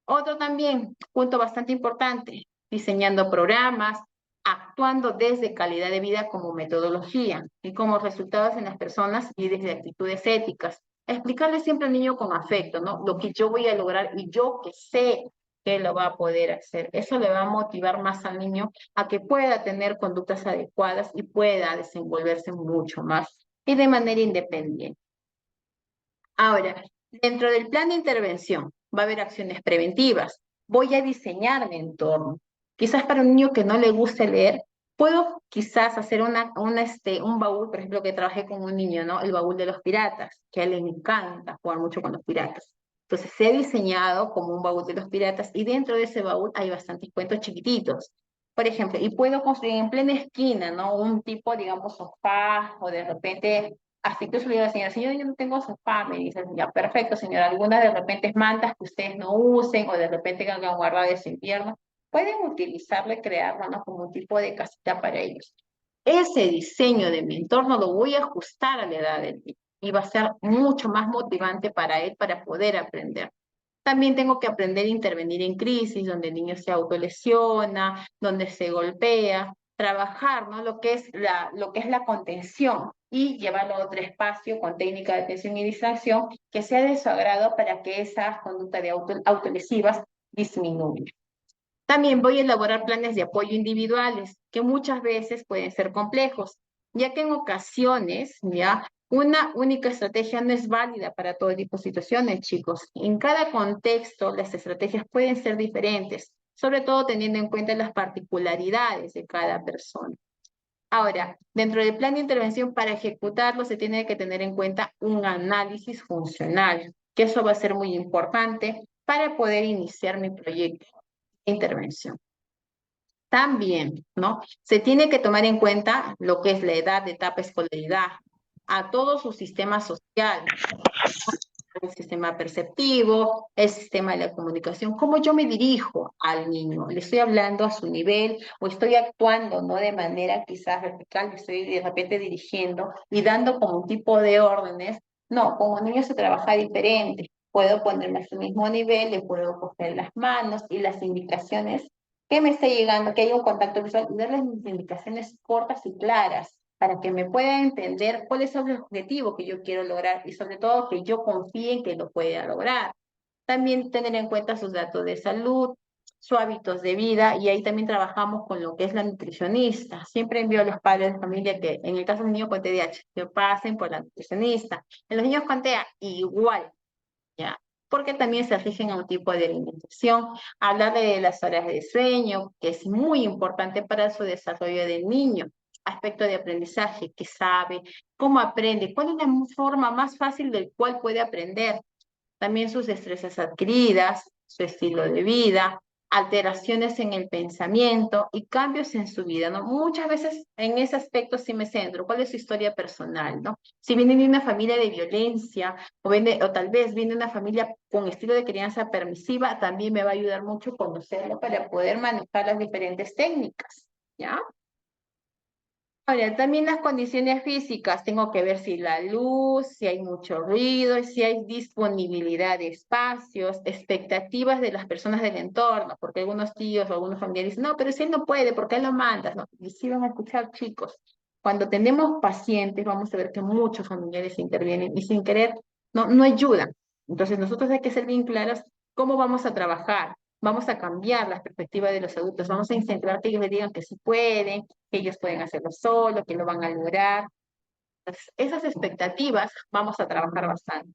Otro también, punto bastante importante, diseñando programas, actuando desde calidad de vida como metodología y como resultados en las personas y desde actitudes éticas. Explicarle siempre al niño con afecto, ¿no? Lo que yo voy a lograr y yo que sé que lo va a poder hacer. Eso le va a motivar más al niño a que pueda tener conductas adecuadas y pueda desenvolverse mucho más y de manera independiente. Ahora, dentro del plan de intervención va a haber acciones preventivas. Voy a diseñar mi entorno. Quizás para un niño que no le guste leer, puedo quizás hacer un baúl, por ejemplo, que trabajé con un niño, ¿no? El baúl de los piratas, que a él le encanta jugar mucho con los piratas. Entonces, se ha diseñado como un baúl de los piratas y dentro de ese baúl hay bastantes cuentos chiquititos. Por ejemplo, y puedo construir en plena esquina, ¿no? Un tipo, digamos, sofá o de repente así que yo le digo al señor, yo no tengo sofá, me dice, ya, perfecto, señor, algunas de repente mantas que ustedes no usen o de repente que hagan guardado ese invierno, pueden utilizarlo y crearlo, ¿no? Como un tipo de casita para ellos. Ese diseño de mi entorno lo voy a ajustar a la edad del niño y va a ser mucho más motivante para él para poder aprender. También tengo que aprender a intervenir en crisis, donde el niño se autolesiona, donde se golpea, trabajar, ¿no? Lo que es la contención y llevarlo a otro espacio con técnica de atención y distracción que sea de su agrado para que esa conducta de autolesivas disminuya. También voy a elaborar planes de apoyo individuales, que muchas veces pueden ser complejos, ya que en ocasiones, ya, una única estrategia no es válida para todo tipo de situaciones, chicos. En cada contexto, las estrategias pueden ser diferentes, sobre todo teniendo en cuenta las particularidades de cada persona. Ahora, dentro del plan de intervención, para ejecutarlo se tiene que tener en cuenta un análisis funcional, que eso va a ser muy importante para poder iniciar mi proyecto de intervención. También, ¿no? Se tiene que tomar en cuenta lo que es la edad de etapa escolaridad, a todo su sistema social, el sistema perceptivo, el sistema de la comunicación, cómo yo me dirijo al niño, le estoy hablando a su nivel o estoy actuando, ¿no? De manera quizás vertical, le estoy de repente dirigiendo y dando como un tipo de órdenes. No, con un niño se trabaja diferente. Puedo ponerme a su mismo nivel, le puedo coger las manos y las indicaciones que me esté llegando, que haya un contacto visual y darles mis indicaciones cortas y claras para que me pueda entender cuál es el objetivo que yo quiero lograr y sobre todo que yo confíe en que lo pueda lograr. También tener en cuenta sus datos de salud, sus hábitos de vida y ahí también trabajamos con lo que es la nutricionista. Siempre envío a los padres de familia que en el caso de un niño con TDAH, que pasen por la nutricionista. En los niños con TEA, igual, ¿ya? Porque también se rigen a un tipo de alimentación. Hablar de las horas de sueño, que es muy importante para su desarrollo del niño. Aspecto de aprendizaje, que sabe, cómo aprende, cuál es la forma más fácil del cual puede aprender. También sus destrezas adquiridas, su estilo de vida, alteraciones en el pensamiento y cambios en su vida, ¿no? Muchas veces en ese aspecto sí me centro, ¿cuál es su historia personal, ¿no? Si viene de una familia de violencia o tal vez viene de una familia con estilo de crianza permisiva, también me va a ayudar mucho conocerlo para poder manejar las diferentes técnicas, ¿ya? Ahora, también las condiciones físicas, tengo que ver si la luz, si hay mucho ruido, si hay disponibilidad de espacios, expectativas de las personas del entorno, porque algunos tíos o algunos familiares dicen, no, pero si él no puede, ¿por qué lo mandas? No, y sí van a escuchar, chicos. Cuando tenemos pacientes, vamos a ver que muchos familiares intervienen y sin querer no ayudan. Entonces, nosotros hay que ser bien claros cómo vamos a trabajar. Vamos a cambiar la perspectiva de los adultos, vamos a incentivar que ellos le digan que sí pueden, que ellos pueden hacerlo solo, que lo van a lograr. Entonces, esas expectativas vamos a trabajar bastante.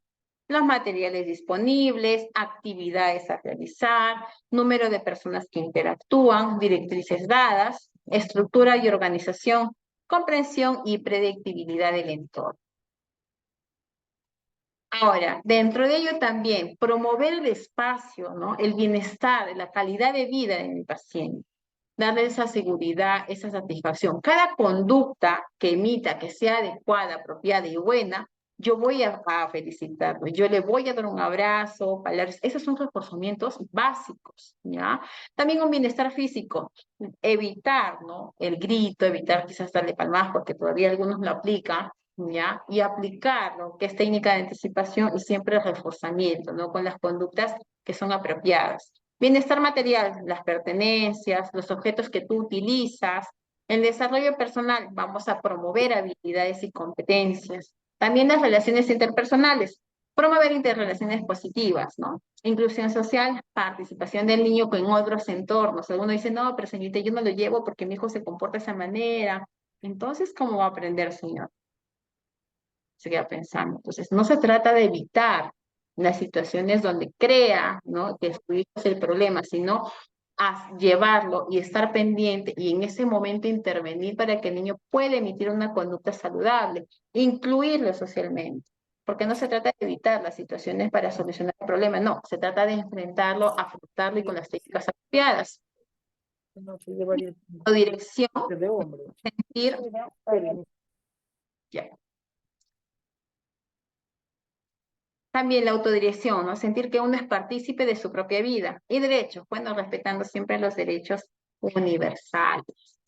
los materiales disponibles, actividades a realizar, número de personas que interactúan, directrices dadas, estructura y organización, comprensión y predictibilidad del entorno. Ahora, dentro de ello también, promover el espacio, ¿no? El bienestar, la calidad de vida de mi paciente. Darle esa seguridad, esa satisfacción. Cada conducta que emita, que sea adecuada, apropiada y buena, yo voy a felicitarlo, yo le voy a dar un abrazo, palabras. Esos son reforzamientos básicos, ¿ya? También un bienestar físico, evitar, ¿no? El grito, evitar quizás darle palmas, porque todavía algunos lo aplican, ¿ya? Y aplicarlo, que es técnica de anticipación y siempre reforzamiento, ¿no? Con las conductas que son apropiadas. Bienestar material, las pertenencias, los objetos que tú utilizas. El desarrollo personal, vamos a promover habilidades y competencias. También las relaciones interpersonales, promover interrelaciones positivas, ¿no? Inclusión social, participación del niño con otros entornos. Alguno dice, no, pero señorita, yo no lo llevo porque mi hijo se comporta de esa manera. Entonces, ¿cómo va a aprender, señor? Se queda pensando. Entonces, no se trata de evitar las situaciones donde crea, ¿no? Que su hijo es el problema, sino a llevarlo y estar pendiente y en ese momento intervenir para que el niño pueda emitir una conducta saludable, incluirlo socialmente. Porque no se trata de evitar las situaciones para solucionar el problema, no, se trata de enfrentarlo, afrontarlo y con las técnicas apropiadas. O dirección, sentir, ya. También la autodirección, ¿no? Sentir que uno es partícipe de su propia vida. Y derechos, bueno, respetando siempre los derechos universales.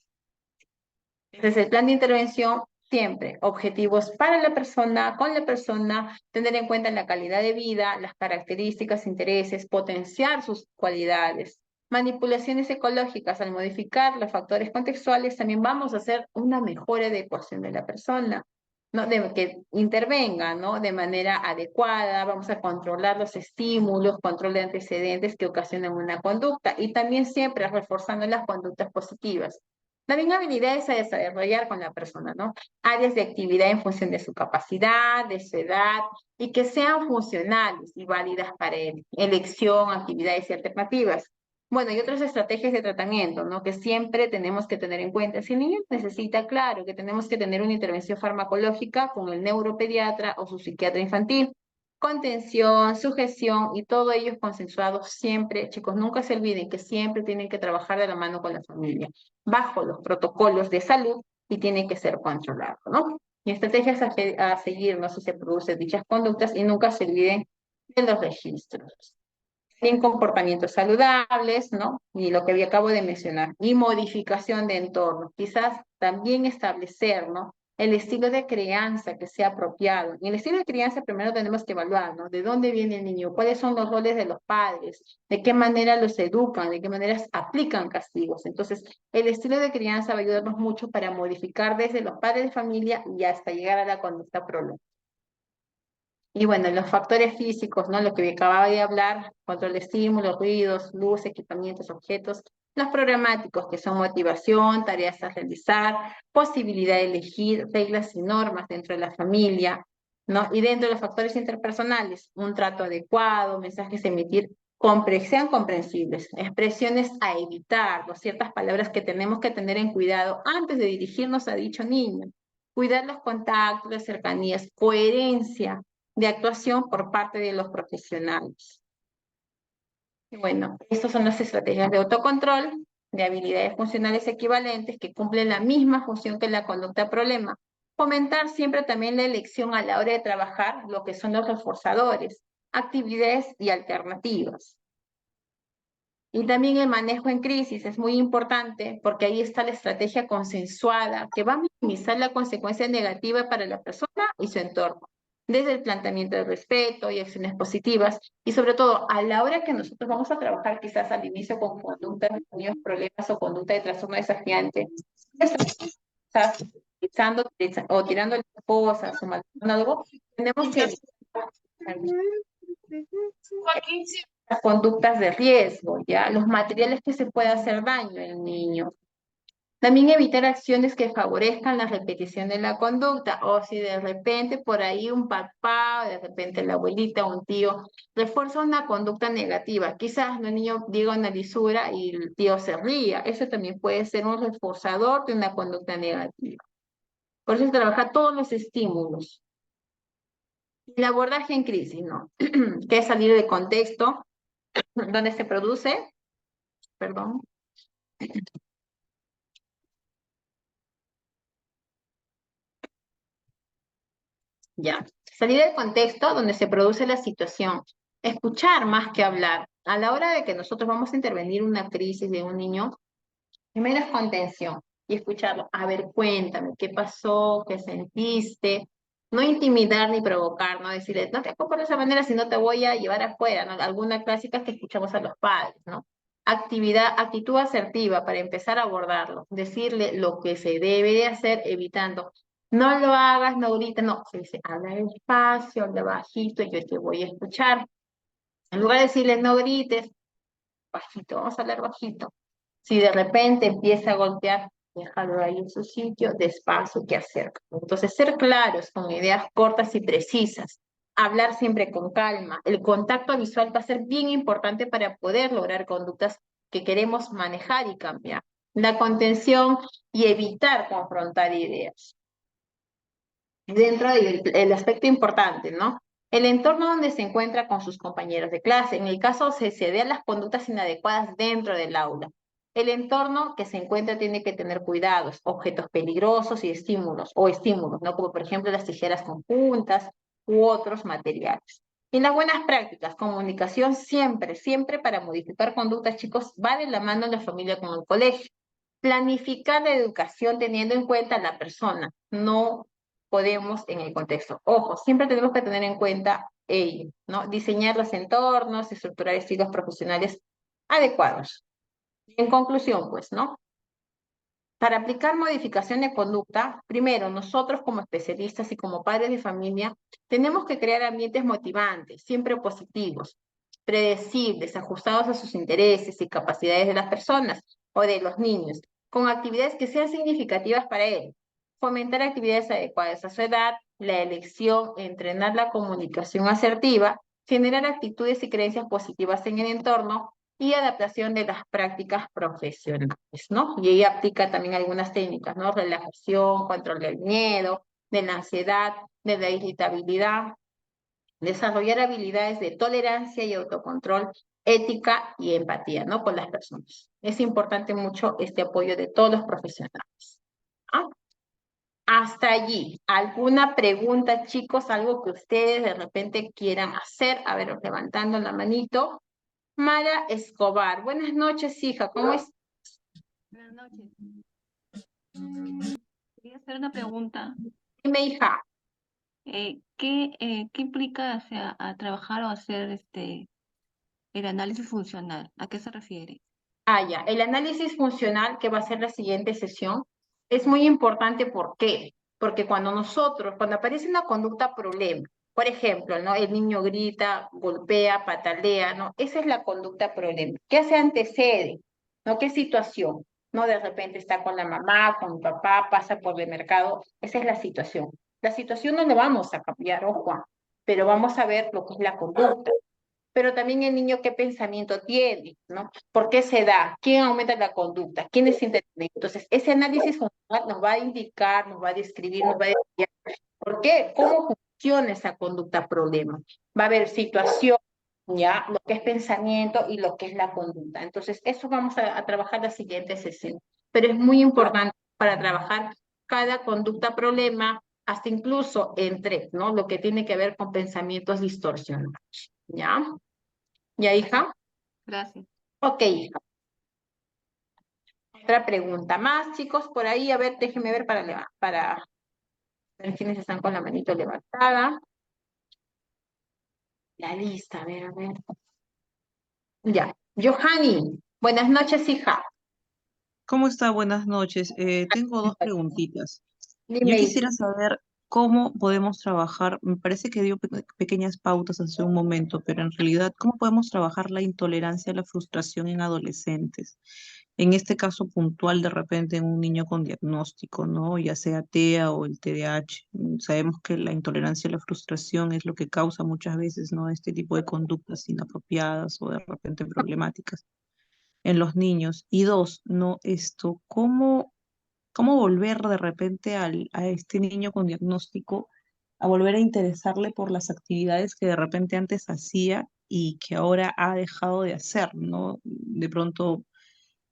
Entonces, el plan de intervención, siempre objetivos para la persona, con la persona, tener en cuenta la calidad de vida, las características, intereses, potenciar sus cualidades. Manipulaciones ecológicas, al modificar los factores contextuales, también vamos a hacer una mejor adecuación de la persona, ¿no? De que intervenga, ¿no? De manera adecuada, vamos a controlar los estímulos, control de antecedentes que ocasionan una conducta y también siempre reforzando las conductas positivas. También habilidades a desarrollar con la persona, ¿no? Áreas de actividad en función de su capacidad, de su edad, y que sean funcionales y válidas para él. Elección, actividades y alternativas. Bueno, y otras estrategias de tratamiento, ¿no? Que siempre tenemos que tener en cuenta. Si el niño necesita, claro, que tenemos que tener una intervención farmacológica con el neuropediatra o su psiquiatra infantil. Contención, sujeción y todo ello es consensuado siempre. Chicos, nunca se olviden que siempre tienen que trabajar de la mano con la familia, bajo los protocolos de salud y tiene que ser controlado, ¿no? Y estrategias a seguir, no sé si se producen dichas conductas y nunca se olviden de los registros. En comportamientos saludables, ¿no? Y lo que acabo de mencionar, y modificación de entorno. Quizás también establecer, ¿no? El estilo de crianza que sea apropiado. En el estilo de crianza primero tenemos que evaluar, ¿no? ¿De dónde viene el niño? ¿Cuáles son los roles de los padres? ¿De qué manera los educan? ¿De qué maneras aplican castigos? Entonces, el estilo de crianza va a ayudarnos mucho para modificar desde los padres de familia y hasta llegar a la conducta prolongada. Y bueno, los factores físicos, ¿no? Lo que acababa de hablar, control de estímulos, ruidos, luz, equipamientos, objetos. Los programáticos, que son motivación, tareas a realizar, posibilidad de elegir, reglas y normas dentro de la familia, ¿no? Y dentro de los factores interpersonales, un trato adecuado, mensajes a emitir, sean comprensibles, expresiones a evitar, ¿no? Ciertas palabras que tenemos que tener en cuidado antes de dirigirnos a dicho niño. Cuidar los contactos, las cercanías, coherencia de actuación por parte de los profesionales. Y bueno, estas son las estrategias de autocontrol, de habilidades funcionales equivalentes que cumplen la misma función que la conducta problema. Fomentar siempre también la elección a la hora de trabajar lo que son los reforzadores, actividades y alternativas. Y también el manejo en crisis es muy importante porque ahí está la estrategia consensuada que va a minimizar la consecuencia negativa para la persona y su entorno, desde el planteamiento de respeto y acciones positivas, y sobre todo a la hora que nosotros vamos a trabajar quizás al inicio con conductas de niños, problemas o conducta de trastorno desafiante, estás utilizando o tirando las cosas o maltratando algo, tenemos que las conductas de riesgo, ¿ya? Los materiales que se puede hacer daño al niño. También evitar acciones que favorezcan la repetición de la conducta, o si de repente por ahí un papá, de repente la abuelita, un tío, refuerza una conducta negativa. Quizás el niño diga una lisura y el tío se ría. Eso también puede ser un reforzador de una conducta negativa. Por eso se trabaja todos los estímulos. El abordaje en crisis, ¿no? Que es salir del contexto donde se produce, perdón. Ya. Salir del contexto donde se produce la situación. Escuchar más que hablar. A la hora de que nosotros vamos a intervenir una crisis de un niño, primero es contención y escucharlo. A ver, cuéntame, ¿qué pasó? ¿Qué sentiste? No intimidar ni provocar, no decirle, no te comportes de esa manera si no te voy a llevar afuera, ¿no? Alguna clásica que escuchamos a los padres, ¿no? Actitud asertiva para empezar a abordarlo, decirle lo que se debe de hacer, evitando, no lo hagas, no grites, no, se dice, habla despacio, habla bajito, yo te voy a escuchar. En lugar de decirle, no grites, bajito, vamos a hablar bajito. Si de repente empieza a golpear, déjalo ahí en su sitio, despacio, que acerca. Entonces, ser claros, con ideas cortas y precisas. Hablar siempre con calma. El contacto visual va a ser bien importante para poder lograr conductas que queremos manejar y cambiar. La contención y evitar confrontar ideas. Dentro del aspecto importante, ¿no? El entorno donde se encuentra con sus compañeros de clase. En el caso se vean las conductas inadecuadas dentro del aula. El entorno que se encuentra tiene que tener cuidados, objetos peligrosos y estímulos, ¿no? Como por ejemplo las tijeras con puntas u otros materiales. Y las buenas prácticas, comunicación siempre, siempre para modificar conductas, chicos, va de la mano la familia con el colegio. Planificar la educación teniendo en cuenta a la persona, no podemos en el contexto. Ojo, siempre tenemos que tener en cuenta ello, ¿no? Diseñar los entornos, estructurar estilos profesionales adecuados. En conclusión, pues, ¿no? Para aplicar modificación de conducta, primero, nosotros como especialistas y como padres de familia, tenemos que crear ambientes motivantes, siempre positivos, predecibles, ajustados a sus intereses y capacidades de las personas o de los niños, con actividades que sean significativas para él. Fomentar actividades adecuadas a su edad, la elección, entrenar la comunicación asertiva, generar actitudes y creencias positivas en el entorno, y adaptación de las prácticas profesionales, ¿no? Y ella aplica también algunas técnicas, ¿no? Relajación, control del miedo, de la ansiedad, de la irritabilidad, desarrollar habilidades de tolerancia y autocontrol, ética y empatía, ¿no? Con las personas. Es importante mucho este apoyo de todos los profesionales. ¿Ah? Hasta allí, ¿alguna pregunta, chicos? Algo que ustedes de repente quieran hacer. A ver, levantando la manito. Mara Escobar. Buenas noches, hija. ¿Cómo es? Buenas noches. Quería hacer una pregunta. Dime, hija. ¿Qué implica, o sea, a trabajar o hacer el análisis funcional? ¿A qué se refiere? Ah, ya. El análisis funcional, que va a ser la siguiente sesión, es muy importante. ¿Por qué? Porque cuando aparece una conducta problema, por ejemplo, ¿no? El niño grita, golpea, patalea, ¿no? Esa es la conducta problema. ¿Qué se antecede? ¿No? ¿Qué situación? ¿No? De repente está con la mamá, con el papá, pasa por el mercado. Esa es la situación. La situación no la vamos a cambiar, ojo, pero vamos a ver lo que es la conducta. Pero también el niño qué pensamiento tiene, ¿no? ¿Por qué se da? ¿Quién aumenta la conducta? ¿Quién es intervenido? Entonces, ese análisis funcional nos va a indicar, nos va a describir, nos va a decir por qué, cómo funciona esa conducta problema. Va a haber situación, ya, lo que es pensamiento y lo que es la conducta. Entonces, eso vamos a trabajar la siguiente sesión. Pero es muy importante para trabajar cada conducta problema, hasta incluso entre, ¿no? Lo que tiene que ver con pensamientos distorsionados. ¿Ya? ¿Ya, hija? Gracias. Ok, hija. Otra pregunta más, chicos, por ahí. A ver, déjenme ver para ver quiénes están con la manito levantada. La lista, a ver, a ver. Ya. Johanny, buenas noches, hija. ¿Cómo está? Buenas noches. Tengo dos preguntitas. Yo Dime, hija. quisiera saber cómo podemos trabajar, me parece que dio pequeñas pautas hace un momento, pero en realidad, ¿cómo podemos trabajar la intolerancia a la frustración en adolescentes? En este caso puntual, de repente, en un niño con diagnóstico, ¿no? Ya sea TEA o el TDAH. Sabemos que la intolerancia a la frustración es lo que causa muchas veces, ¿no? Este tipo de conductas inapropiadas o de repente problemáticas en los niños. Y dos, ¿no? ¿Cómo volver de repente a este niño con diagnóstico a volver a interesarle por las actividades que de repente antes hacía y que ahora ha dejado de hacer, ¿no? De pronto,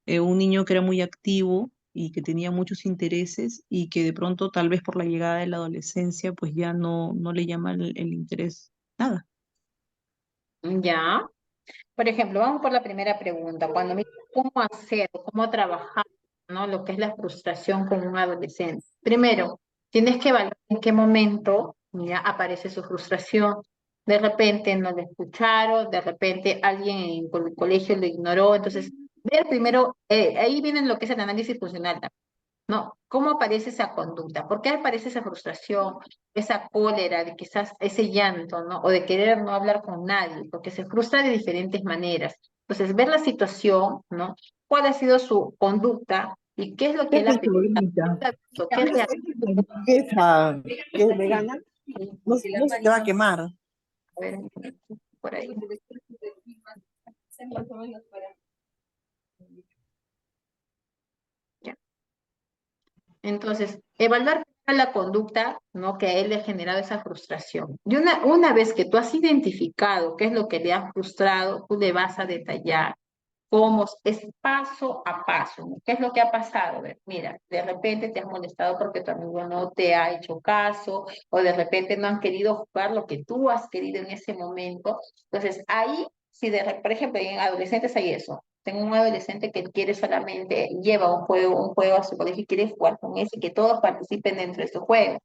un niño que era muy activo y que tenía muchos intereses y que de pronto tal vez por la llegada de la adolescencia pues ya no le llama el interés nada. Ya. Por ejemplo, vamos por la primera pregunta. Cuando me dicen cómo hacer, cómo trabajar, ¿no? Lo que es la frustración con un adolescente. Primero, tienes que evaluar en qué momento ya aparece su frustración. De repente no le escucharon, de repente alguien en el colegio lo ignoró. Entonces, ver primero, ahí viene lo que es el análisis funcional. ¿No? ¿Cómo aparece esa conducta? ¿Por qué aparece esa frustración, esa cólera, de quizás ese llanto, ¿no? O de querer no hablar con nadie, porque se frustra de diferentes maneras. Entonces, ver la situación, ¿no? ¿Cuál ha sido su conducta y qué es lo que él ha pedido? ¿Qué es Esa que es vegana, no se te va a quemar. A ver, por ahí. Ya. Entonces, evaluar la conducta, ¿no? Que a él le ha generado esa frustración. Y una vez que tú has identificado qué es lo que le ha frustrado, tú le vas a detallar cómo es paso a paso, ¿no? ¿Qué es lo que ha pasado? Mira, de repente te has molestado porque tu amigo no te ha hecho caso, o de repente no han querido jugar lo que tú has querido en ese momento. Entonces, ahí, si por ejemplo, en adolescentes hay eso. Tengo un adolescente que quiere solamente, lleva un juego a su colegio y quiere jugar con ese, y que todos participen dentro de su juego.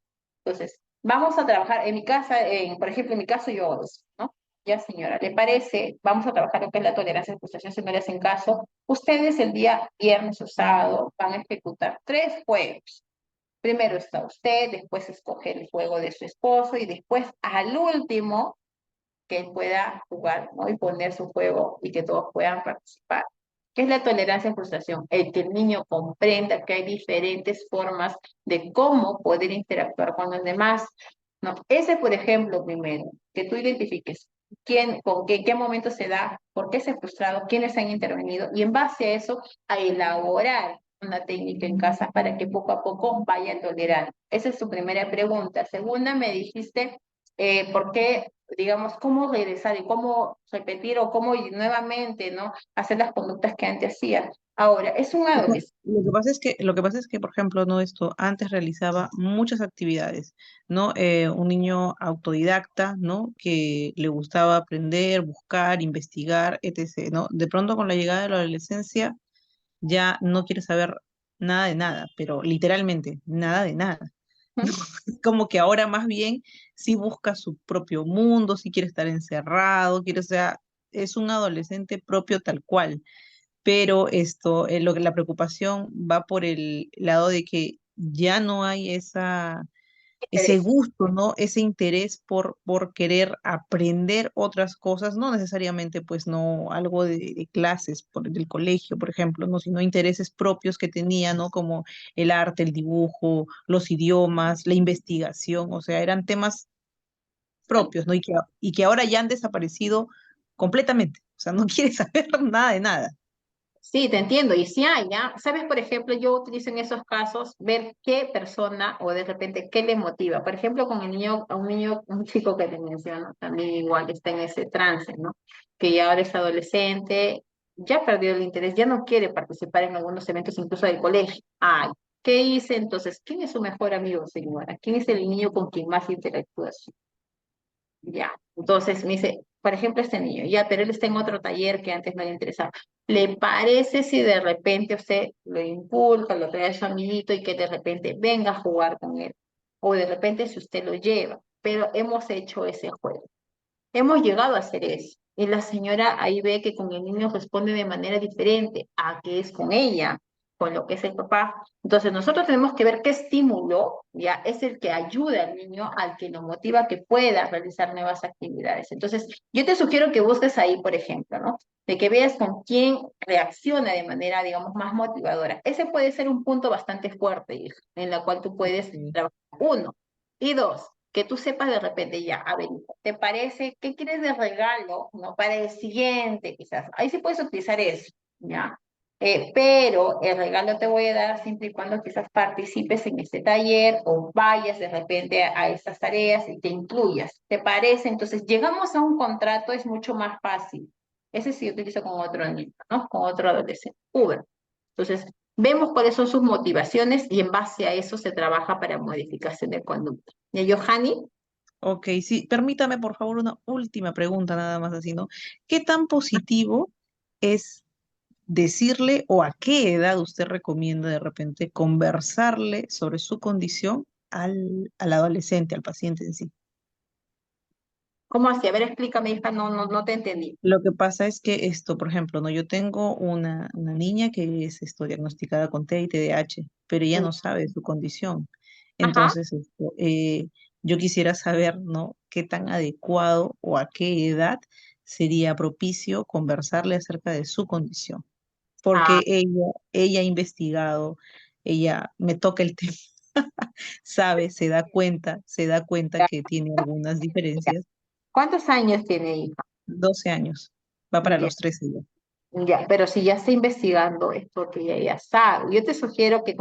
Entonces, vamos a trabajar, en mi casa, por ejemplo, en mi caso yo hago eso, ¿no? Ya, señora, ¿le parece? Vamos a trabajar lo que es la tolerancia a la frustración si no le hacen caso. Ustedes el día viernes o sábado van a ejecutar 3 juegos. Primero está usted, después escoge el juego de su esposo y después al último que él pueda jugar, ¿no? Y poner su juego y que todos puedan participar. ¿Qué es la tolerancia a frustración? El que el niño comprenda que hay diferentes formas de cómo poder interactuar con los demás. No, ese, por ejemplo, primero, que tú identifiques quién, con qué, qué momento se da, por qué se ha frustrado, quiénes han intervenido, y en base a eso, a elaborar una técnica en casa para que poco a poco vaya tolerando. Esa es tu primera pregunta. Segunda, me dijiste, ¿por qué, digamos, cómo regresar y cómo repetir o cómo nuevamente, ¿no? Hacer las conductas que antes hacía? Ahora, es un adolescente. Lo que pasa es que, por ejemplo, no esto, antes realizaba muchas actividades, ¿no? Un niño autodidacta, ¿no? Que le gustaba aprender, buscar, investigar, etc., ¿no? De pronto con la llegada de la adolescencia ya no quiere saber nada de nada, pero literalmente nada de nada. Como que ahora más bien sí busca su propio mundo, sí quiere estar encerrado, quiere, o sea, es un adolescente propio tal cual, pero la preocupación va por el lado de que ya no hay ese gusto, ¿no? Ese interés por querer aprender otras cosas, no necesariamente, pues, no algo de clases del colegio, por ejemplo, ¿no? Sino intereses propios que tenía, ¿no? Como el arte, el dibujo, los idiomas, la investigación, o sea, eran temas propios, ¿no? Y que ahora ya han desaparecido completamente, o sea, no quiere saber nada de nada. Sí, te entiendo. Y si hay, ¿ya? Sabes, por ejemplo, yo utilizo en esos casos ver qué persona o de repente qué le motiva. Por ejemplo, con el niño, a un niño, un chico que te menciono, también igual está en ese trance, ¿no? Que ya ahora es adolescente, ya perdió el interés, ya no quiere participar en algunos eventos incluso del colegio. Ay, ¿qué hice entonces? ¿Quién es su mejor amigo, señora? ¿Quién es el niño con quien más interactúa? Ya, entonces me dice, por ejemplo, este niño, ya, pero él está en otro taller que antes no le interesaba. ¿Le parece si de repente usted lo inculca, lo trae a su amiguito y que de repente venga a jugar con él? O de repente si usted lo lleva, pero hemos hecho ese juego. Hemos llegado a hacer eso. Y la señora ahí ve que con el niño responde de manera diferente a que es con ella, con lo que es el papá. Entonces nosotros tenemos que ver qué estímulo ya es el que ayuda al niño, al que lo motiva a que pueda realizar nuevas actividades. Entonces yo te sugiero que busques ahí, por ejemplo, ¿no? de que veas con quién reacciona de manera, digamos, más motivadora. Ese puede ser un punto bastante fuerte, hija, en la cual tú puedes Ok. trabajar. Uno. Y dos, que tú sepas de repente ya, a ver, ¿te parece qué quieres de regalo, no? Para el siguiente, quizás. Ahí sí puedes utilizar eso, ¿ya? Pero el regalo te voy a dar siempre y cuando quizás participes en este taller o vayas de repente a estas tareas y te incluyas. ¿Te parece? Entonces, llegamos a un contrato, es mucho más fácil. Ese sí utilizo con otro niño, ¿no? Con otro adolescente. Uber. Entonces, vemos cuáles son sus motivaciones y en base a eso se trabaja para modificación de conducta. ¿Y Johanny? Ok, sí, permítame por favor una última pregunta nada más así, ¿no? ¿Qué tan positivo es decirle o a qué edad usted recomienda de repente conversarle sobre su condición al adolescente, al paciente en sí? ¿Cómo así? A ver, explícame, hija, no te entendí. Lo que pasa es que esto, por ejemplo, ¿no? Yo tengo una niña que es diagnosticada con TEA y TDAH, pero ella no sabe su condición. Ajá. Entonces, yo quisiera saber, ¿no? ¿Qué tan adecuado o a qué edad sería propicio conversarle acerca de su condición? Ah, Porque ella ha investigado, ella me toca el tema, sabe, se da cuenta ya, que tiene algunas ya. diferencias. ¿Cuántos años tiene, hija? 12 años, va para Ya. los 13 ya. Ya, pero si ya está investigando es porque ella ya sabe. Yo te sugiero que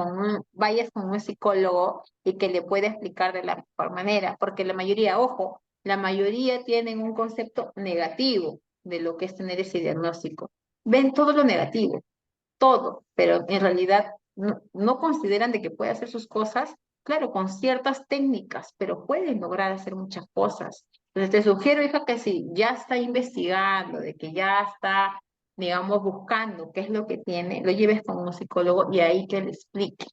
vayas con un psicólogo y que le pueda explicar de la mejor manera, porque la mayoría, ojo, la mayoría tienen un concepto negativo de lo que es tener ese diagnóstico. Ven todo lo negativo, todo, pero en realidad no consideran de que puede hacer sus cosas, claro, con ciertas técnicas, pero pueden lograr hacer muchas cosas. Entonces te sugiero, hija, que si ya está investigando, de que ya está, digamos, buscando qué es lo que tiene, lo lleves con un psicólogo y ahí que le explique,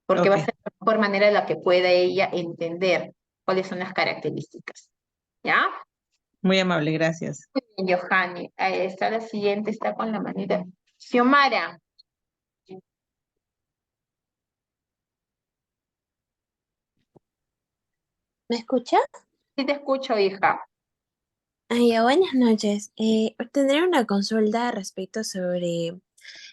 porque va a Ok, ser la mejor manera en la que pueda ella entender cuáles son las características. ¿Ya? muy amable, gracias. Muy bien, Johanny. Ahí está la siguiente, está con la manita. Xiomara, ¿Me escucha? sí te escucho, hija. Buenas noches. Tendré una consulta respecto sobre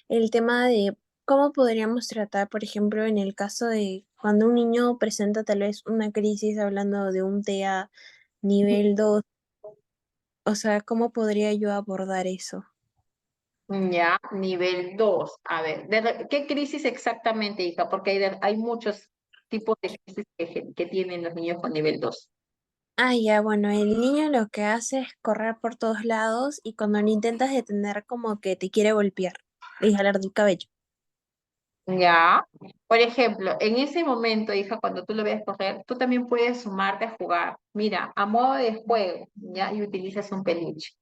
el tema de cómo podríamos tratar, por ejemplo, en el caso de cuando un niño presenta tal vez una crisis hablando de un TEA nivel 2, o sea, ¿cómo podría yo abordar eso? Ya, nivel 2. A ver, ¿qué crisis exactamente, hija? Porque hay muchos tipos de crisis que tienen los niños con nivel 2. Ya, bueno, el niño lo que hace es correr por todos lados y cuando lo intentas detener como que te quiere golpear y jalar del cabello. Ya, por ejemplo, en ese momento, hija, cuando tú lo veas correr, tú también puedes sumarte a jugar. Mira, a modo de juego, ya, y utilizas un peluche.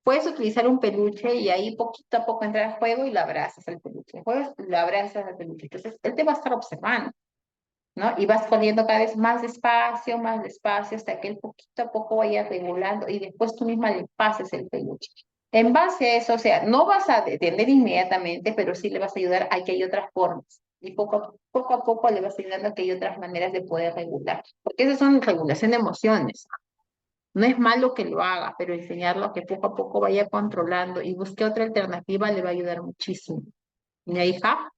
Puedes utilizar un peluche y ahí poquito a poco entrar al juego y lo abrazas al peluche. Juegas, lo abrazas al peluche. Entonces, él te va a estar observando. ¿No? Y vas corriendo cada vez más despacio, hasta que él poquito a poco vaya regulando y después tú misma le pases el peluche. En base a eso, o sea, no vas a detener inmediatamente, pero sí le vas a ayudar a que hay otras formas. Y poco a poco le vas ayudando a que hay otras maneras de poder regular. Porque esas son regulación de emociones. No es malo que lo haga, pero enseñarlo a que poco a poco vaya controlando y busque otra alternativa le va a ayudar muchísimo. ¿Mi hija?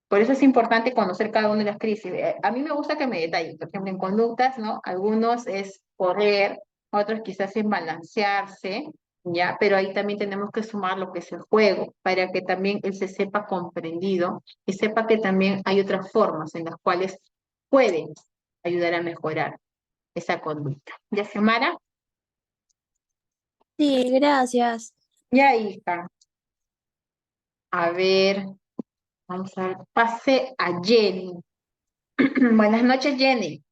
Por eso es importante conocer cada una de las crisis. A mí me gusta que me detallen, por ejemplo, en conductas, ¿no? Algunos es correr, otros quizás es balancearse, ¿ya? Pero ahí también tenemos que sumar lo que es el juego, para que también él se sepa comprendido y sepa que también hay otras formas en las cuales pueden ayudar a mejorar esa conducta. ¿Ya, Xiomara? Sí, gracias. Ya, hija. A ver, vamos a ver. Pase a Jenny. Buenas noches, Jenny.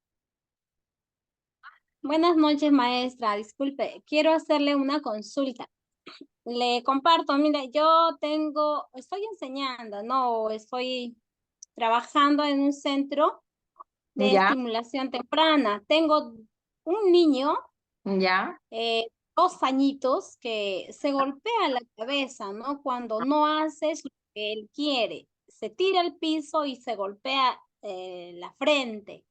Buenas noches, maestra. Disculpe, quiero hacerle una consulta. Le comparto, mire, estoy enseñando, no, estoy trabajando en un centro de Ya, estimulación temprana. Tengo un niño, ya. 2 añitos, que se golpea la cabeza, ¿no? Cuando no haces lo que él quiere. Se tira al piso y se golpea la frente.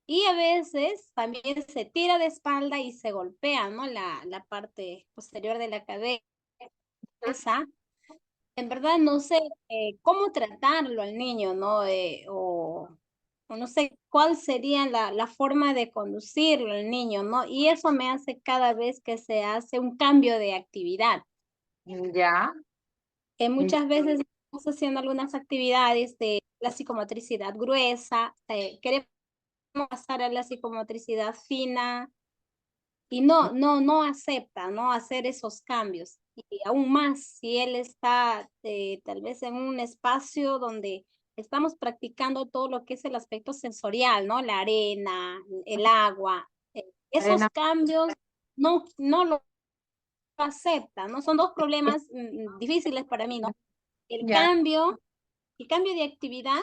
Y a veces también se tira de espalda y se golpea, ¿no? La parte posterior de la cabeza. esa, en verdad no sé cómo tratarlo al niño, ¿no? O no sé cuál sería la forma de conducirlo al niño, ¿no? Y eso me hace cada vez que se hace un cambio de actividad. Ya. Muchas veces estamos haciendo algunas actividades de la psicomotricidad gruesa, queremos pasar a la psicomotricidad fina y no acepta, ¿no? Hacer esos cambios. Y aún más si él está tal vez en un espacio donde estamos practicando todo lo que es el aspecto sensorial, ¿no? La arena, el agua, esos Arena. cambios no lo acepta, ¿no? Son dos problemas difíciles para mí, ¿no? El Ya. cambio de actividad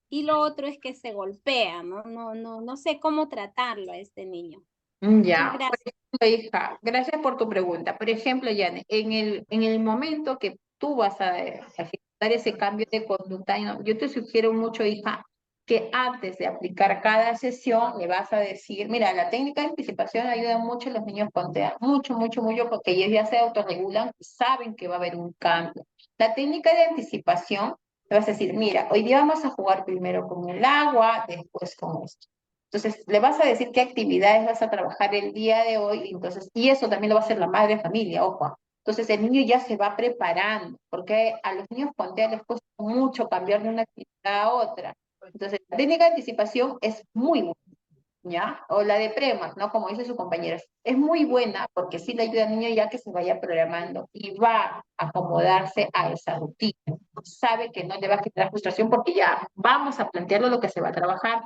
y lo otro es que se golpea, ¿no? No sé cómo tratarlo a este niño. Muchas Ya. Por gracias. ejemplo, hija, gracias por tu pregunta. Por ejemplo, Yane, en el momento que tú vas a ejecutar ese cambio de conducta, yo te sugiero mucho, hija, que antes de aplicar cada sesión le vas a decir, mira, la técnica de anticipación ayuda mucho a los niños con TEA, mucho, mucho, mucho, porque ellos ya se autorregulan, saben que va a haber un cambio. La técnica de anticipación, le vas a decir, mira, hoy día vamos a jugar primero con el agua, después con esto. Entonces, le vas a decir qué actividades vas a trabajar el día de hoy, entonces, y eso también lo va a hacer la madre de familia, ojo. Entonces, el niño ya se va preparando, porque a los niños con TEA les cuesta mucho cambiar de una actividad a otra. Entonces, la técnica de anticipación es muy buena, ¿ya? O la de premas, ¿no? Como dice su compañera, es muy buena porque sí le ayuda al niño ya que se vaya programando y va a acomodarse a esa rutina. Sabe que no le va a generar frustración porque ya vamos a plantearlo lo que se va a trabajar,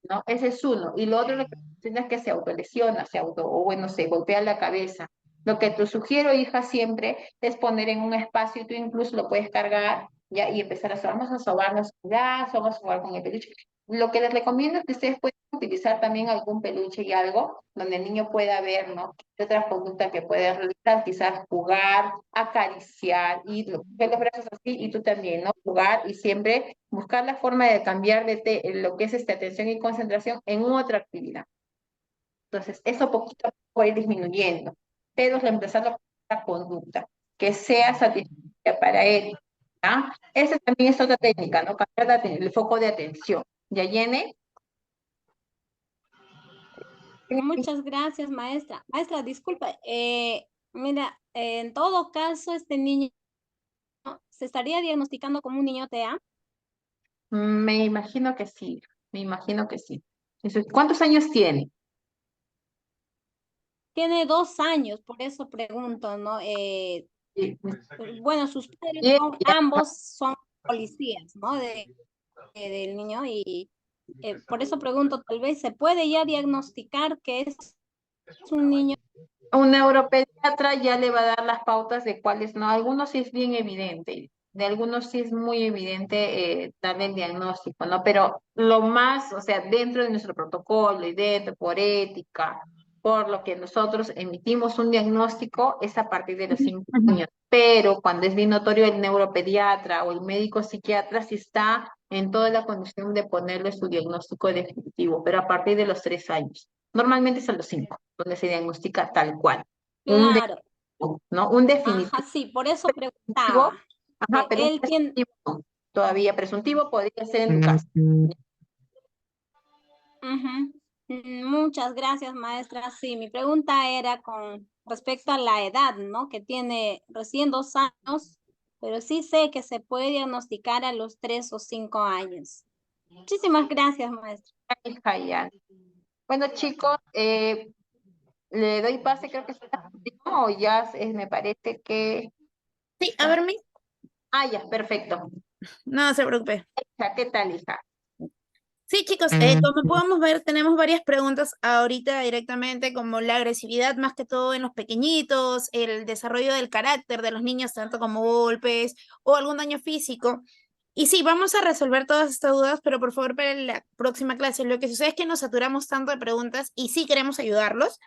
¿no? Ese es uno. Y lo otro lo que es que se autolesiona, o bueno, se golpea la cabeza. Lo que te sugiero, hija, siempre es poner en un espacio y tú incluso lo puedes cargar ya y empezar a sobar. Vamos a sobarnos con gas, vamos a jugar con el peluche. Lo que les recomiendo es que ustedes puedan utilizar también algún peluche y algo donde el niño pueda ver, ¿no? De otras conductas que puede realizar, quizás jugar, acariciar y coger los brazos así y tú también, ¿no? Jugar y siempre buscar la forma de cambiar de lo que es atención y concentración en otra actividad. Entonces, eso poquito a poco va a ir disminuyendo, pero reemplazarlo por otra conducta que sea satisfactoria para él. ¿Ya? Esa también es otra técnica, ¿no? Cambiar el foco de atención. ¿Ya, Yene? Muchas gracias, maestra. Maestra, disculpa, mira, en todo caso, este niño se estaría diagnosticando como un niño TEA. Me imagino que sí, me imagino que sí. ¿Cuántos años tiene? Tiene 2 años, por eso pregunto, ¿no? Bueno, sus padres Bien, ambos son policías, ¿no? Del niño y por eso pregunto, tal vez se puede ya diagnosticar que es un niño. un neuropediatra ya le va a dar las pautas de cuáles no. Algunos sí es bien evidente, de algunos sí es muy evidente darle el diagnóstico, ¿no? Pero lo más, o sea, dentro de nuestro protocolo y dentro por ética, por lo que nosotros emitimos un diagnóstico, es a partir de los 5 años. Pero cuando es bien notorio el neuropediatra o el médico psiquiatra sí está en toda la condición de ponerle su diagnóstico definitivo, pero a partir de los 3 años. Normalmente es a los 5, donde se diagnostica tal cual. Claro. ¿No? Un definitivo. Ajá, sí, por eso preguntaba. Ajá, pero un Él tiene... presuntivo no. Todavía presuntivo podría ser en tu caso. Muchas gracias, maestra. Sí, mi pregunta era con respecto a la edad, ¿no? Que tiene recién 2 años, pero sí sé que se puede diagnosticar a los 3 o 5 años. Muchísimas gracias, maestra. Bueno, chicos, le doy pase, creo que es o ya me parece que... Sí, a ver, mi. Ah, ya, perfecto. No se preocupe. ¿Qué tal, hija? Sí, chicos, como podemos ver, tenemos varias preguntas ahorita directamente, como la agresividad más que todo en los pequeñitos, el desarrollo del carácter de los niños, tanto como golpes o algún daño físico. Y sí, vamos a resolver todas estas dudas, pero por favor para la próxima clase. Lo que sucede es que nos saturamos tanto de preguntas y sí queremos ayudarlos,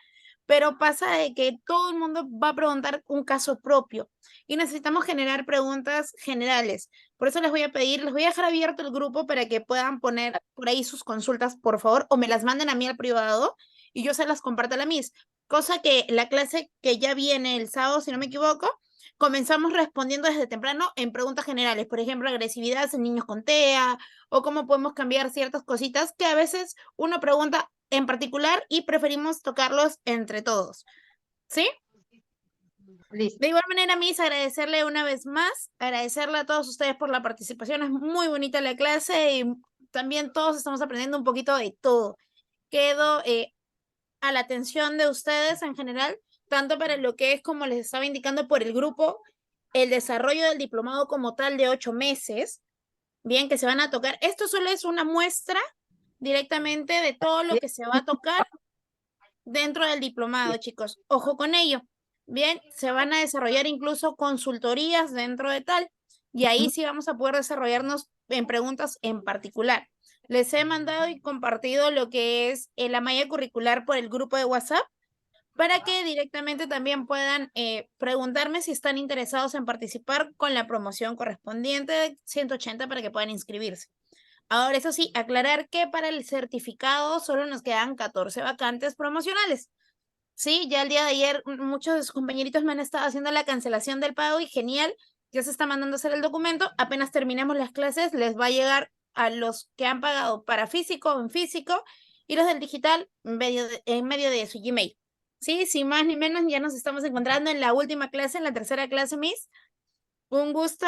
pero pasa de que todo el mundo va a preguntar un caso propio y necesitamos generar preguntas generales. Por eso les voy a pedir, les voy a dejar abierto el grupo para que puedan poner por ahí sus consultas, por favor, o me las manden a mí al privado y yo se las comparto a la Miss. Cosa que la clase que ya viene el sábado, si no me equivoco, comenzamos respondiendo desde temprano en preguntas generales, por ejemplo, agresividad en niños con TEA, o cómo podemos cambiar ciertas cositas que a veces uno pregunta en particular y preferimos tocarlos entre todos. ¿Sí? Listo. De igual manera, Miss, agradecerle una vez más, agradecerle a todos ustedes por la participación. Es muy bonita la clase y también todos estamos aprendiendo un poquito de todo. Quedo a la atención de ustedes en general, tanto para lo que es, como les estaba indicando, por el grupo, el desarrollo del diplomado como tal de 8 meses, bien, que se van a tocar. Esto solo es una muestra directamente de todo lo que se va a tocar dentro del diplomado, chicos. Ojo con ello. Bien, se van a desarrollar incluso consultorías dentro de tal, y ahí sí vamos a poder desarrollarnos en preguntas en particular. Les he mandado y compartido lo que es la malla curricular por el grupo de WhatsApp para que directamente también puedan preguntarme si están interesados en participar con la promoción correspondiente de 180 para que puedan inscribirse. Ahora, eso sí, aclarar que para el certificado solo nos quedan 14 vacantes promocionales. Sí, ya el día de ayer muchos de sus compañeritos me han estado haciendo la cancelación del pago y genial, ya se está mandando a hacer el documento. Apenas terminemos las clases, les va a llegar a los que han pagado para físico o en físico, y los del digital en medio de su Gmail. Sí, sin más ni menos, ya nos estamos encontrando en la última clase, en la tercera clase, Miss. Un gusto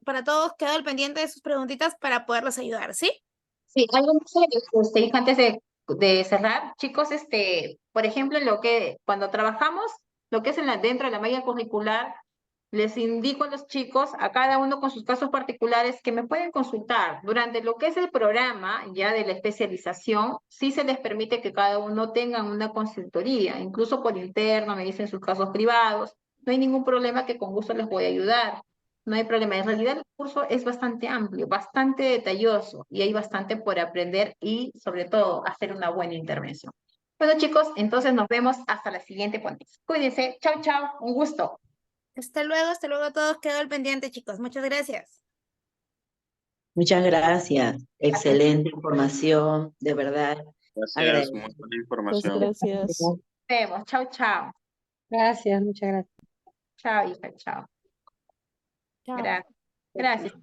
para todos. Quedo al pendiente de sus preguntitas para poderlos ayudar, ¿sí? Sí, algo más antes de cerrar, chicos, por ejemplo, cuando trabajamos, lo que es dentro de la malla curricular, les indico a los chicos, a cada uno con sus casos particulares, que me pueden consultar. Durante lo que es el programa ya de la especialización, sí se les permite que cada uno tenga una consultoría, incluso por interno, me dicen sus casos privados. No hay ningún problema, que con gusto les voy a ayudar. No hay problema. En realidad el curso es bastante amplio, bastante detalloso, y hay bastante por aprender y sobre todo hacer una buena intervención. Bueno, chicos, entonces nos vemos hasta la siguiente ponencia. Cuídense. Chao, chao. Un gusto. Hasta luego a todos. Quedo al pendiente, chicos. Muchas gracias. Muchas gracias. Excelente información, de verdad. Gracias, muy buena información. Gracias. Nos vemos. Chao, chao. Gracias, muchas gracias. Chao, hija. Chao. Chao. Gracias. Gracias.